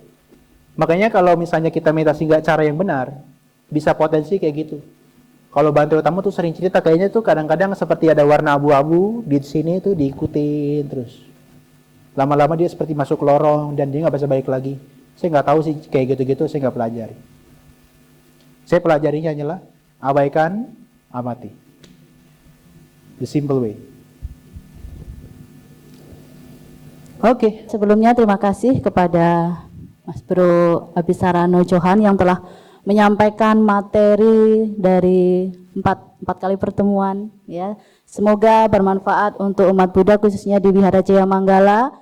S1: Makanya kalau misalnya kita meditasi nggak cara yang benar, bisa potensi kayak gitu. Kalau Bante Utama tuh sering cerita kayaknya tuh kadang-kadang seperti ada warna abu-abu di sini tuh diikutin terus. Lama-lama dia seperti masuk lorong dan dia nggak bisa balik lagi. Saya nggak tahu sih kayak gitu-gitu, saya nggak pelajari. Saya pelajarinya hanyalah abaikan, amati. The simple way. Oke.
S4: Sebelumnya terima kasih kepada Mas Bro Abhisarano Johan yang telah menyampaikan materi dari empat kali pertemuan. Ya, semoga bermanfaat untuk umat Buddha khususnya di Wihara Jaya Manggala.